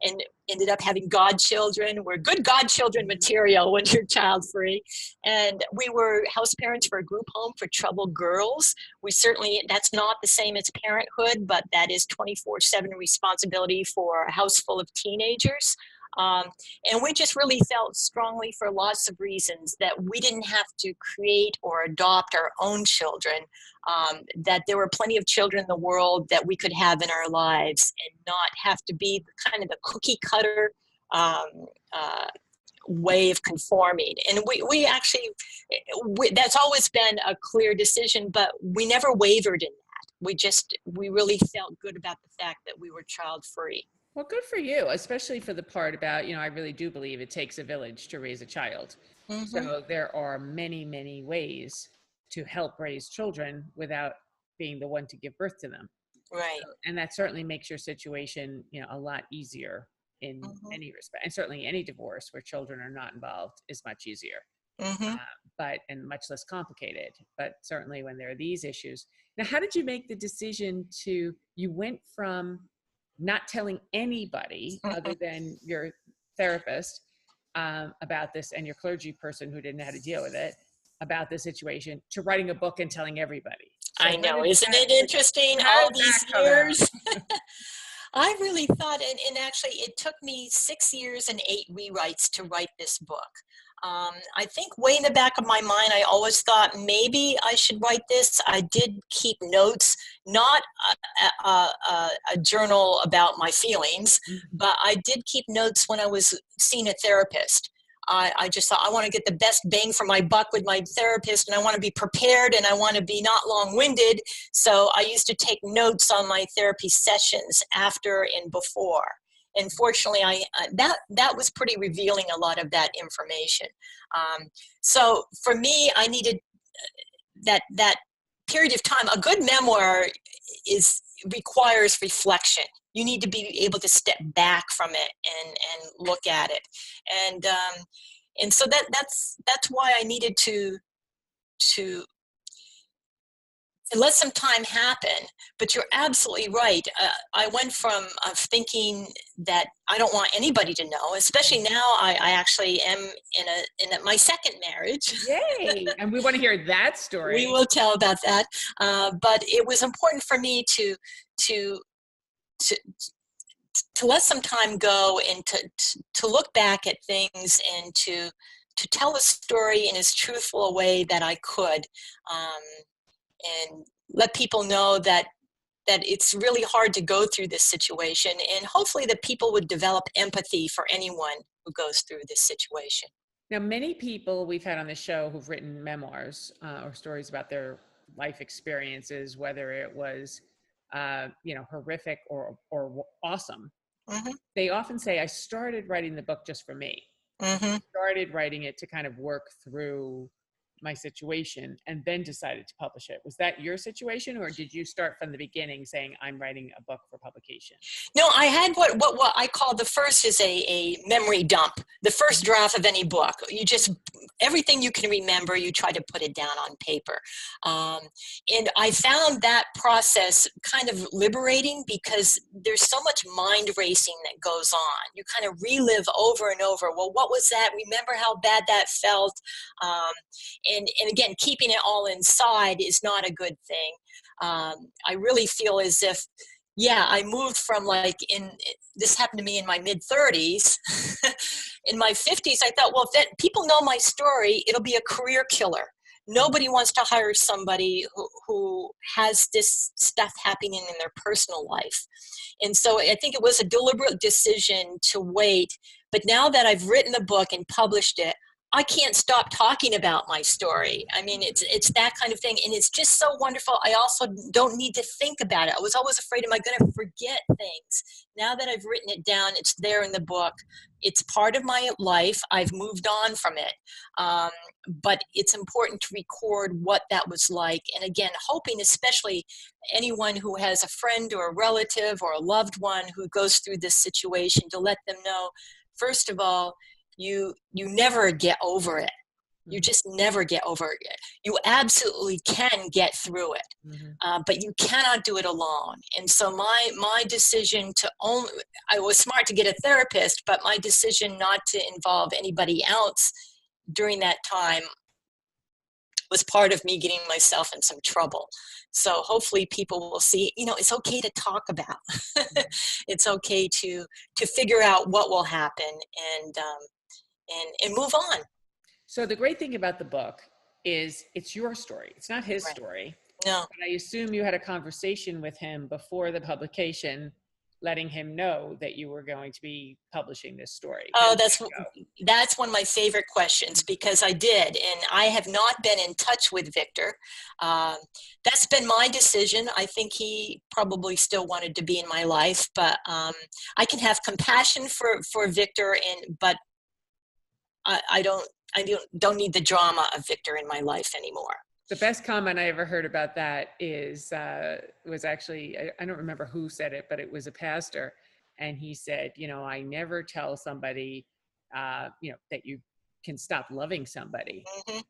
and ended up having godchildren. We're good godchildren material when you're child-free. And we were house parents for a group home for troubled girls. That's not the same as parenthood, but that is 24/7 responsibility for a house full of teenagers. And we just really felt strongly, for lots of reasons, that we didn't have to create or adopt our own children, that there were plenty of children in the world that we could have in our lives and not have to be kind of the cookie cutter way of conforming. And we actually, that's always been a clear decision, but we never wavered in that. We really felt good about the fact that we were child-free. Well, good for you, especially for the part about, I really do believe it takes a village to raise a child. So there are many, many ways to help raise children without being the one to give birth to them. Right. And that certainly makes your situation, a lot easier in any respect. And certainly any divorce where children are not involved is much easier, and much less complicated. But certainly when there are these issues. Now, how did you make the decision you went from not telling anybody other than your therapist about this, and your clergy person who didn't know how to deal with it, about the situation, to writing a book and telling everybody? So I know, isn't it interesting? All these years. I really thought, and actually it took me 6 years and 8 rewrites to write this book. I think way in the back of my mind, I always thought maybe I should write this. I did keep notes, not a journal about my feelings, but I did keep notes when I was seeing a therapist. I just thought, I want to get the best bang for my buck with my therapist, and I want to be prepared, and I want to be not long-winded. So I used to take notes on my therapy sessions after and before. And fortunately, that was pretty revealing, a lot of that information. So for me, I needed that period of time. A good memoir requires reflection. You need to be able to step back from it and look at it, and so that's why I needed to let some time happen. But you're absolutely right. I went from thinking that I don't want anybody to know, especially now I actually am in my second marriage. Yay! And we want to hear that story. We will tell about that. But it was important for me to let some time go and to look back at things and to tell a story in as truthful a way that I could. And let people know that it's really hard to go through this situation, and hopefully that people would develop empathy for anyone who goes through this situation. Now, many people we've had on the show who've written memoirs or stories about their life experiences, whether it was, horrific or awesome, Mm-hmm. they often say, I started writing the book just for me. Mm-hmm. I started writing it to kind of work through my situation and then decided to publish it. Was that your situation, or did you start from the beginning saying, I'm writing a book for publication? No, I had what I call the first is a memory dump, the first draft of any book. You just, everything you can remember, you try to put it down on paper. And I found that process kind of liberating because there's so much mind racing that goes on. You kind of relive over and over, well, what was that? Remember how bad that felt? And again, keeping it all inside is not a good thing. I really feel as if, I moved from this happened to me in my mid-30s. In my 50s, I thought, well, if people know my story, it'll be a career killer. Nobody wants to hire somebody who has this stuff happening in their personal life. And so I think it was a deliberate decision to wait. But now that I've written the book and published it, I can't stop talking about my story. I mean, it's that kind of thing. And it's just so wonderful. I also don't need to think about it. I was always afraid, am I going to forget things? Now that I've written it down, it's there in the book. It's part of my life. I've moved on from it. But it's important to record what that was like. And again, hoping especially anyone who has a friend or a relative or a loved one who goes through this situation, to let them know, first of all, you never get over it. You just never get over it. You absolutely can get through it, but you cannot do it alone. And so my decision I was smart to get a therapist, but my decision not to involve anybody else during that time was part of me getting myself in some trouble. So hopefully people will see, it's okay to talk about. It's okay to figure out what will happen and move on. So the great thing about the book is it's your story. It's not his story. No. But I assume you had a conversation with him before the publication, letting him know that you were going to be publishing this story. Oh, that's one of my favorite questions, because I did, and I have not been in touch with Victor. That's been my decision. I think he probably still wanted to be in my life, but I can have compassion for Victor, but I don't need the drama of Victor in my life anymore. The best comment I ever heard about that was actually, I don't remember who said it, but it was a pastor. And he said, I never tell somebody, that you can stop loving somebody,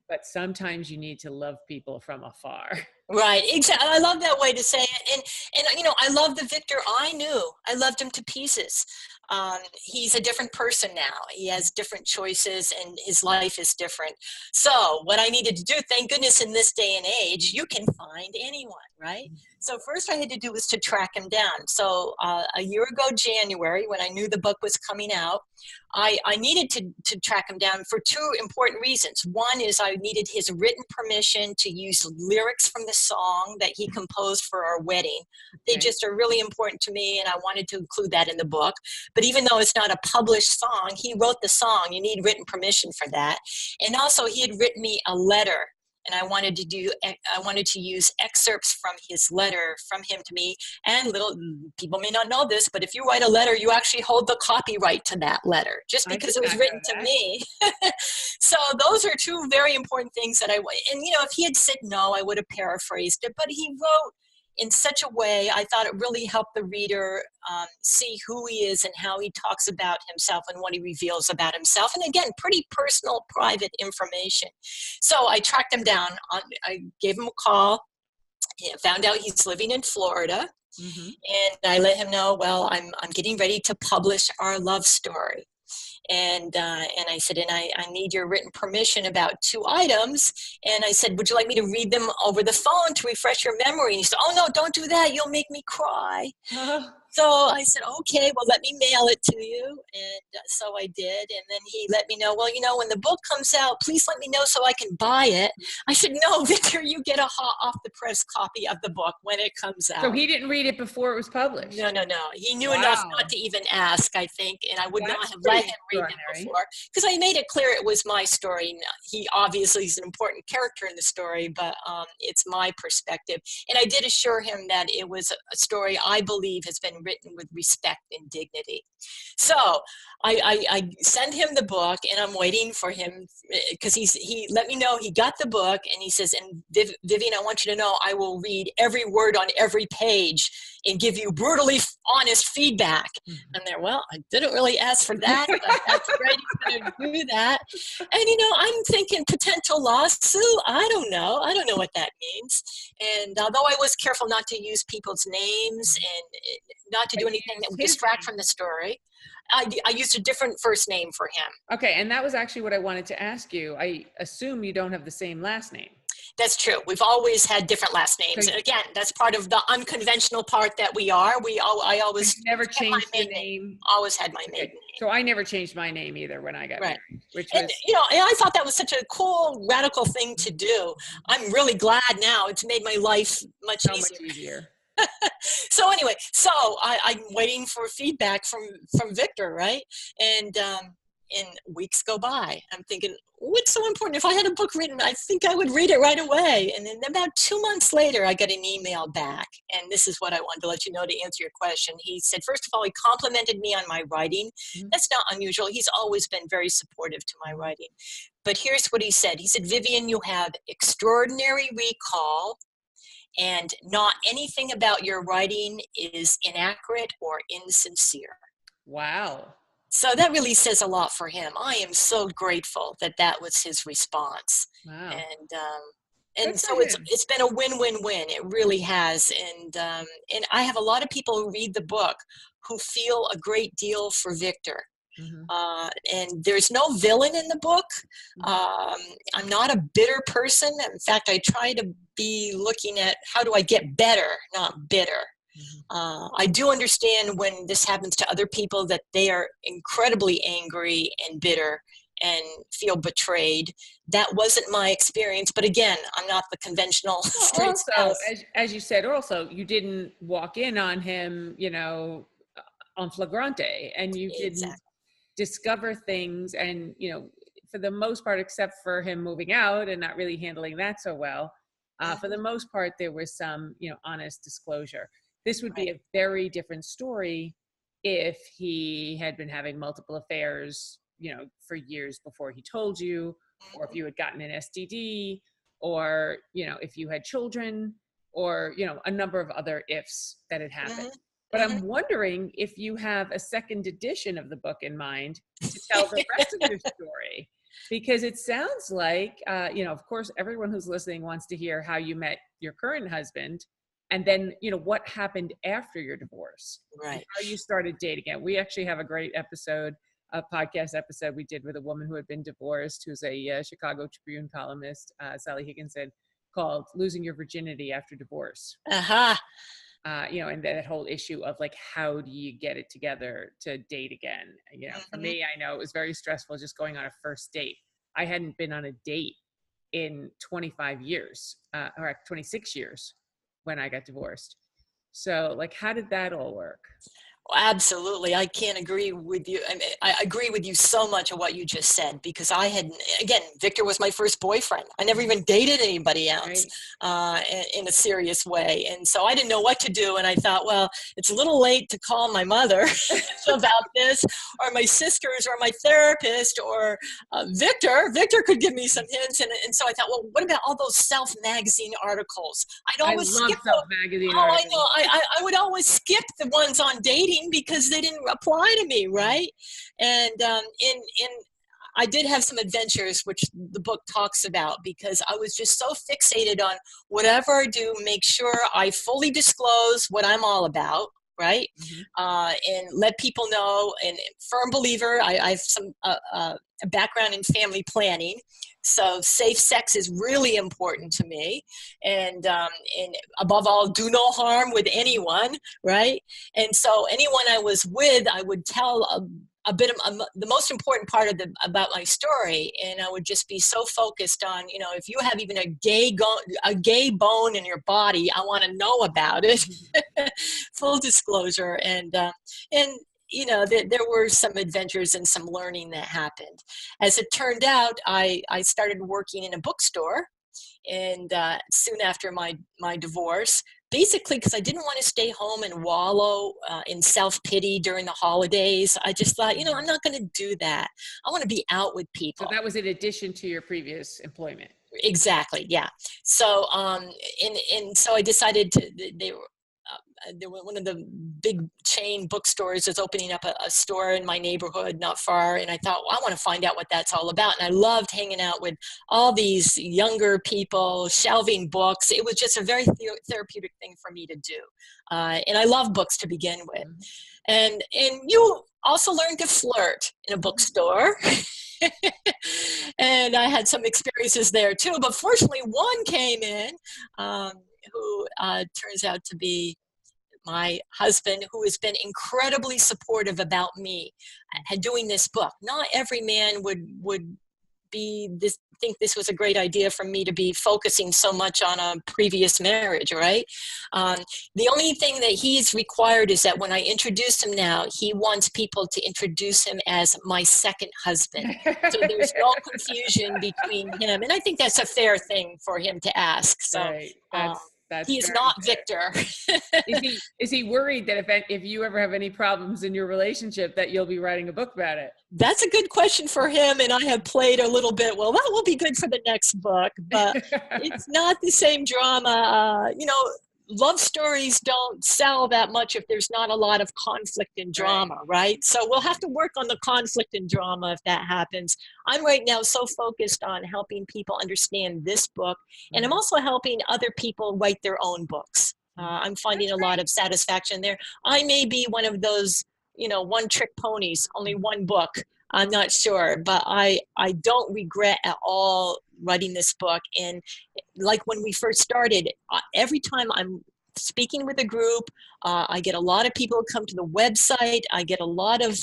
but sometimes you need to love people from afar. Right, exactly. I love that way to say it. And I love the Victor I knew. I loved him to pieces. He's a different person now. He has different choices and his life is different. So what I needed to do, thank goodness in this day and age, you can find anyone, right? So first I had to do was to track him down. So a year ago, January, when I knew the book was coming out, I needed to track him down for two important reasons. One is I needed his written permission to use lyrics from the song that he composed for our wedding. They just are really important to me, and I wanted to include that in the book. But even though it's not a published song, he wrote the song. You need written permission for that. And also he had written me a letter and I wanted to use excerpts from his letter from him to me. And little people may not know this, but if you write a letter, you actually hold the copyright to that letter, just because it was written to me. So those are two very important things that and if he had said no, I would have paraphrased it, but he wrote in such a way, I thought it really helped the reader see who he is and how he talks about himself and what he reveals about himself. And again, pretty personal, private information. So I tracked him down. I gave him a call. Found out he's living in Florida. Mm-hmm. And I let him know, well, I'm getting ready to publish our love story. And I said, and I need your written permission about 2 items. And I said, would you like me to read them over the phone to refresh your memory? And he said, oh, no, don't do that. You'll make me cry. So I said, okay, well, let me mail it to you. And so I did. And then he let me know, well, when the book comes out, please let me know so I can buy it. I said, no, Victor, you get a hot off the press copy of the book when it comes out. So he didn't read it before it was published? No. He knew enough not to even ask, I think. And I would not have let him read it before. Because I made it clear it was my story. He obviously is an important character in the story, but it's my perspective. And I did assure him that it was a story I believe has been written with respect and dignity. So I send him the book, and I'm waiting for him because he let me know he got the book, and he says, and Vivian, I want you to know I will read every word on every page and give you brutally honest feedback. Mm-hmm. And there, well, I didn't really ask for that, but that's great. He's going to do that. And, I'm thinking potential lawsuit. I don't know what that means. And although I was careful not to use people's names and not to do anything that would distract from the story, I used a different first name for him. Okay, and that was actually what I wanted to ask you. I assume you don't have the same last name. That's true. We've always had different last names. And again, that's part of the unconventional part that we are. I always never changed my name. Always had my maiden name. So I never changed my name either when I got married. And I thought that was such a cool, radical thing to do. I'm really glad now. It's made my life much easier. So anyway, I'm waiting for feedback from Victor, right? And weeks go by. I'm thinking, what's so important? If I had a book written, I think I would read it right away. And then about 2 months later, I got an email back. And this is what I wanted to let you know to answer your question. He said, first of all, he complimented me on my writing. Mm-hmm. That's not unusual. He's always been very supportive to my writing. But here's what he said. He said, Vivian, you have extraordinary recall, and not anything about your writing is inaccurate or insincere. Wow. So that really says a lot for him. I am so grateful that was his response. Wow. And so it's been a win-win-win. It really has. And I have a lot of people who read the book who feel a great deal for Victor. Mm-hmm. And there's no villain in the book. I'm not a bitter person. In fact, I try to be looking at how do I get better, not bitter. I do understand when this happens to other people that they are incredibly angry and bitter and feel betrayed. That wasn't my experience, but again, I'm not the conventional straight spouse. As you said, also you didn't walk in on him, on flagrante, and you didn't discover things, and for the most part, except for him moving out and not really handling that so well, for the most part, there was some honest disclosure. This would be a very different story if he had been having multiple affairs, for years before he told you, or if you had gotten an STD, or, if you had children, or, a number of other ifs that had happened. But I'm wondering if you have a second edition of the book in mind to tell the rest of your story, because it sounds like, of course, everyone who's listening wants to hear how you met your current husband. And then, what happened after your divorce, right? How you started dating again. We actually have a great podcast episode we did with a woman who had been divorced, who's a Chicago Tribune columnist, Sally Higginson, called "Losing Your Virginity After Divorce." And that whole issue of like, how do you get it together to date again? For me, I know it was very stressful just going on a first date. I hadn't been on a date in 25 years, or 26 years when I got divorced. So like, how did that all work? Absolutely. I can't agree with you. I mean, I agree with you so much of what you just said, because I had, again, Victor was my first boyfriend. I never even dated anybody else in a serious way. And so I didn't know what to do. And I thought, well, it's a little late to call my mother about this, or my sisters, or my therapist, or Victor. Victor could give me some hints. And so I thought, well, what about all those Self magazine articles? I'd I always love skip Self magazine Oh, I articles. know. I would always skip the ones on dating because they didn't apply to me, right? And in I did have some adventures, which the book talks about, because I was just so fixated on whatever I do, make sure I fully disclose what I'm all about, right? And let people know. And firm believer, I have some a background in family planning, so safe sex is really important to me. And above all, do no harm with anyone, right? And so anyone I was with, I would tell a bit of the most important part of about my story, and I would just be so focused on, if you have even a gay bone in your body, I want to know about it. Full disclosure. And there were some adventures and some learning that happened. As it turned out, I started working in a bookstore, and soon after my divorce, basically because I didn't want to stay home and wallow in self-pity during the holidays. I just thought, I'm not going to do that. I want to be out with people. So that was in addition to your previous employment. Exactly. Yeah. So, and so I decided there were one of the big chain bookstores is opening up a store in my neighborhood not far. And I thought, well, I want to find out what that's all about. And I loved hanging out with all these younger people, shelving books. It was just a very therapeutic thing for me to do. And I love books to begin with. And you also learn to flirt in a bookstore. And I had some experiences there too. But fortunately, one came in who turns out to be my husband, who has been incredibly supportive about me doing this book. Not every man would think this was a great idea for me to be focusing so much on a previous marriage, right? The only thing that he's required is that when I introduce him now, he wants people to introduce him as my second husband. So there's no confusion between him. And I think that's a fair thing for him to ask. So right. That's he is not fair. Victor. Is he worried that if you ever have any problems in your relationship that you'll be writing a book about it? That's a good question for him, and I have played a little bit. Well, that will be good for the next book, but it's not the same drama. Love stories don't sell that much if there's not a lot of conflict and drama, right? So we'll have to work on the conflict and drama if that happens. I'm right now so focused on helping people understand this book, and I'm also helping other people write their own books. I'm finding a lot of satisfaction there. I may be one of those, one-trick ponies, only one book. I'm not sure, but I don't regret at all writing this book. And like when we first started, every time I'm speaking with a group, I get a lot of people who come to the website. I get a lot of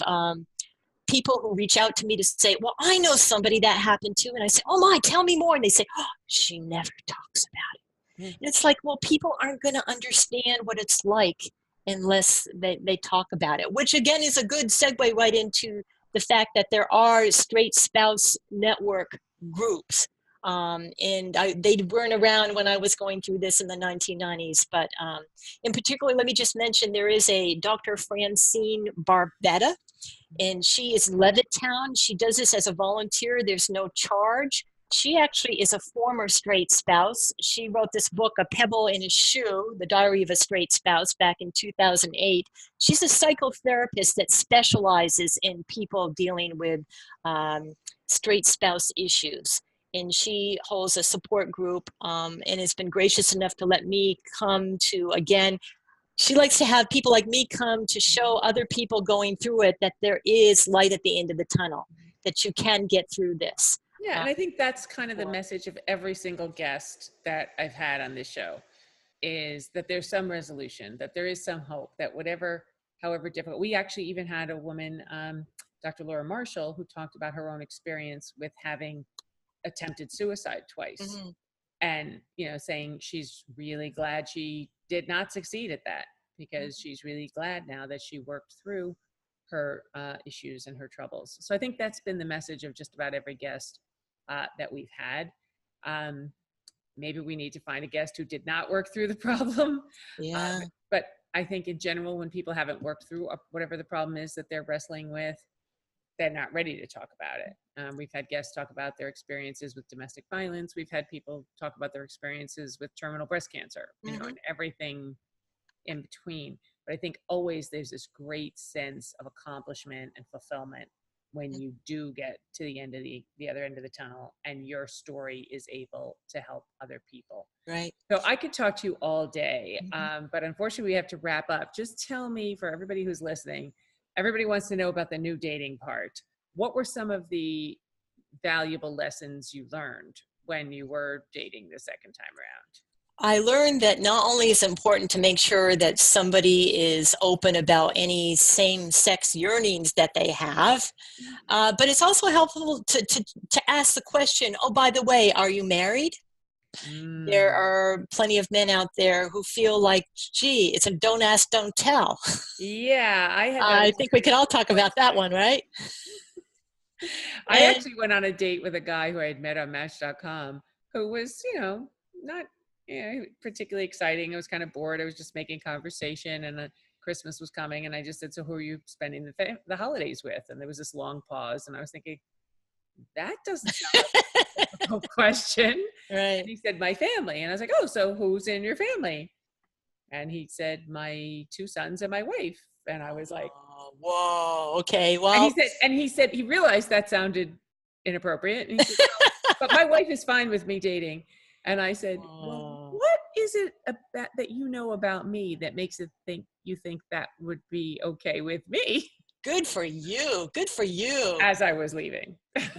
people who reach out to me to say, well, I know somebody that happened to. And I say, oh my, tell me more. And they say, oh, she never talks about it. And it's like, well, people aren't going to understand what it's like unless they talk about it, which again is a good segue right into the fact that there are straight spouse network groups. And they weren't around when I was going through this in the 1990s. But in particular, let me just mention, there is a Dr. Francine Barbetta, and she is Levittown. She does this as a volunteer. There's no charge. She actually is a former straight spouse. She wrote this book, A Pebble in a Shoe, The Diary of a Straight Spouse, back in 2008. She's a psychotherapist that specializes in people dealing with straight spouse issues. And she holds a support group and has been gracious enough to let me come to, again, she likes to have people like me come to show other people going through it that there is light at the end of the tunnel, that you can get through this. Yeah, and I think that's kind of the message of every single guest that I've had on this show, is that there's some resolution, that there is some hope, that however difficult. We actually even had a woman, Dr. Laura Marshall, who talked about her own experience with having attempted suicide twice, and saying she's really glad she did not succeed at that, because she's really glad now that she worked through her issues and her troubles. So I think that's been the message of just about every guest that we've had. Maybe we need to find a guest who did not work through the problem. Yeah. But I think in general, when people haven't worked through whatever the problem is that they're wrestling with, they're not ready to talk about it. We've had guests talk about their experiences with domestic violence. We've had people talk about their experiences with terminal breast cancer, you know, and everything in between. But I think always there's this great sense of accomplishment and fulfillment when you do get to the end of the other end of the tunnel and your story is able to help other people. Right. So I could talk to you all day, but unfortunately we have to wrap up. Just tell me, for everybody who's listening, everybody wants to know about the new dating part. What were some of the valuable lessons you learned when you were dating the second time around? I learned that not only is it important to make sure that somebody is open about any same-sex yearnings that they have, but it's also helpful to ask the question, oh, by the way, are you married? There are plenty of men out there who feel like, gee, it's a don't ask, don't tell. Yeah, I think we can all talk about that one, right? I actually went on a date with a guy who I had met on Match.com who was, not particularly exciting. I was kind of bored. I was just making conversation, and Christmas was coming, and I just said, so who are you spending the holidays with? And there was this long pause, and I was thinking, that doesn't sound like a difficult question. Right. And he said, my family. And I was like, oh, so who's in your family? And he said, my 2 sons and my wife. And I was like, whoa, okay, well. And he said, he realized that sounded inappropriate. And he said, no, but my wife is fine with me dating. And I said, well, what is it about that you know about me that makes it you think that would be okay with me? Good for you. Good for you. As I was leaving.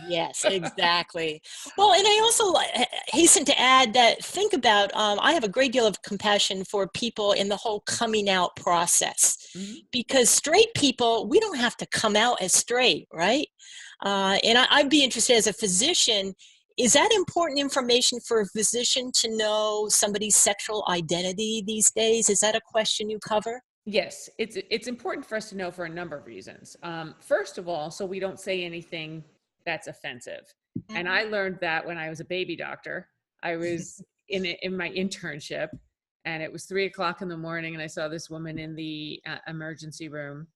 Yes, exactly. Well, and I also hasten to add that think about, I have a great deal of compassion for people in the whole coming out process, because straight people, we don't have to come out as straight, right? And I'd be interested as a physician, is that important information for a physician to know somebody's sexual identity these days? Is that a question you cover? Yes, it's important for us to know for a number of reasons. First of all, so we don't say anything that's offensive. And I learned that when I was a baby doctor. I was in my internship, and it was 3:00 in the morning, and I saw this woman in the emergency room.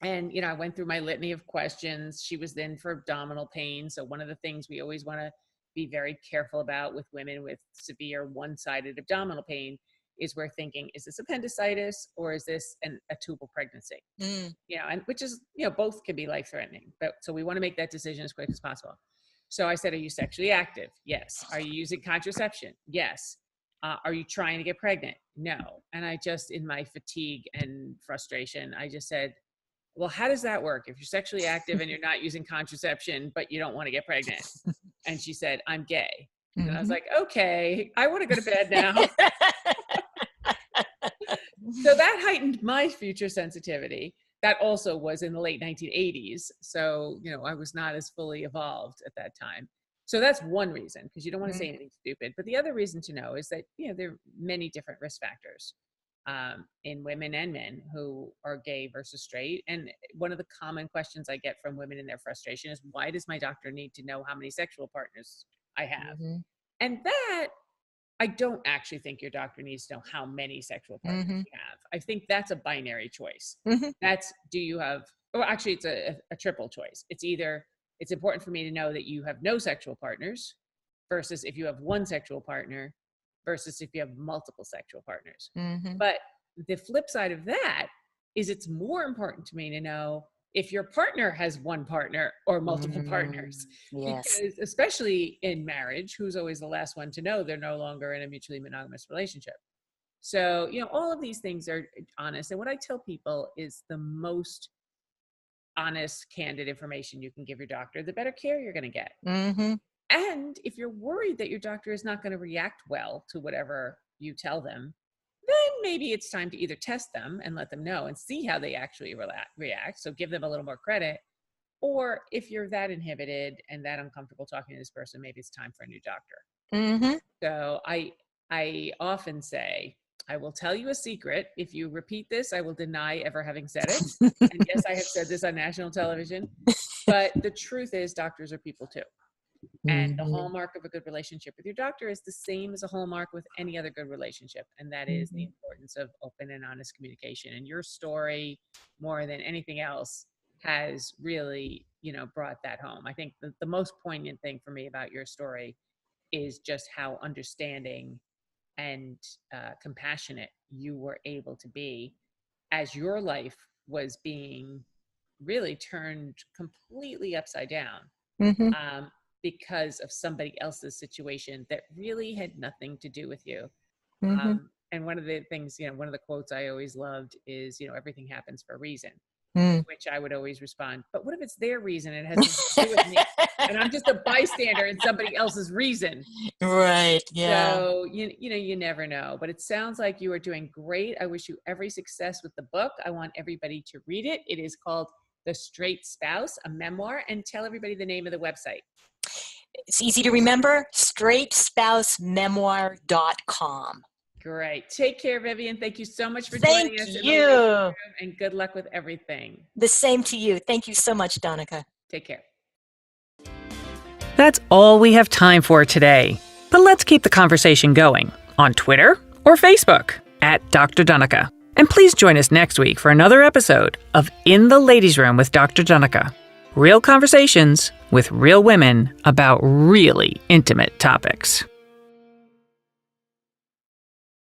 And, I went through my litany of questions. She was in for abdominal pain. So one of the things we always want to be very careful about with women with severe one-sided abdominal pain is we're thinking, is this appendicitis or is this a tubal pregnancy? And which is, both can be life-threatening. But so we want to make that decision as quick as possible. So I said, are you sexually active? Yes. Are you using contraception? Yes. Are you trying to get pregnant? No. And I just, in my fatigue and frustration, I just said, well, how does that work? If you're sexually active and you're not using contraception, but you don't want to get pregnant. And she said, I'm gay. And I was like, okay, I want to go to bed now. So that heightened my future sensitivity. That also was in the late 1980s. So, I was not as fully evolved at that time. So that's one reason, because you don't want to say anything stupid. But the other reason to know is that, there are many different risk factors in women and men who are gay versus straight. And one of the common questions I get from women in their frustration is, why does my doctor need to know how many sexual partners I have? And that, I don't actually think your doctor needs to know how many sexual partners you have. I think that's a binary choice. That's, do you have, well, actually it's a triple choice. It's either, it's important for me to know that you have no sexual partners versus if you have one sexual partner versus if you have multiple sexual partners. But the flip side of that is it's more important to me to know if your partner has one partner or multiple partners. Yes. Because especially in marriage, who's always the last one to know they're no longer in a mutually monogamous relationship. So, all of these things are honest. And what I tell people is the most honest, candid information you can give your doctor, the better care you're going to get. And if you're worried that your doctor is not going to react well to whatever you tell them, then maybe it's time to either test them and let them know and see how they actually react. So give them a little more credit. Or if you're that inhibited and that uncomfortable talking to this person, maybe it's time for a new doctor. So I often say, I will tell you a secret. If you repeat this, I will deny ever having said it. And yes, I have said this on national television. But the truth is, doctors are people too. And the hallmark of a good relationship with your doctor is the same as a hallmark with any other good relationship. And that is the importance of open and honest communication. And your story, more than anything else, has really, brought that home. I think the most poignant thing for me about your story is just how understanding and compassionate you were able to be as your life was being really turned completely upside down because of somebody else's situation that really had nothing to do with you. And one of the things, one of the quotes I always loved is, everything happens for a reason. Which I would always respond, but what if it's their reason and it has nothing to do with me? And I'm just a bystander in somebody else's reason. Right. Yeah. So, you never know. But it sounds like you are doing great. I wish you every success with the book. I want everybody to read it. It is called The Straight Spouse, a memoir. And tell everybody the name of the website. It's easy to remember, straightspousememoir.com. Great. Take care, Vivian. Thank you so much for joining us. Thank you. And good luck with everything. The same to you. Thank you so much, Donica. Take care. That's all we have time for today. But let's keep the conversation going on Twitter or Facebook at Dr. Donica. And please join us next week for another episode of In the Ladies' Room with Dr. Donica. Real conversations with real women about really intimate topics.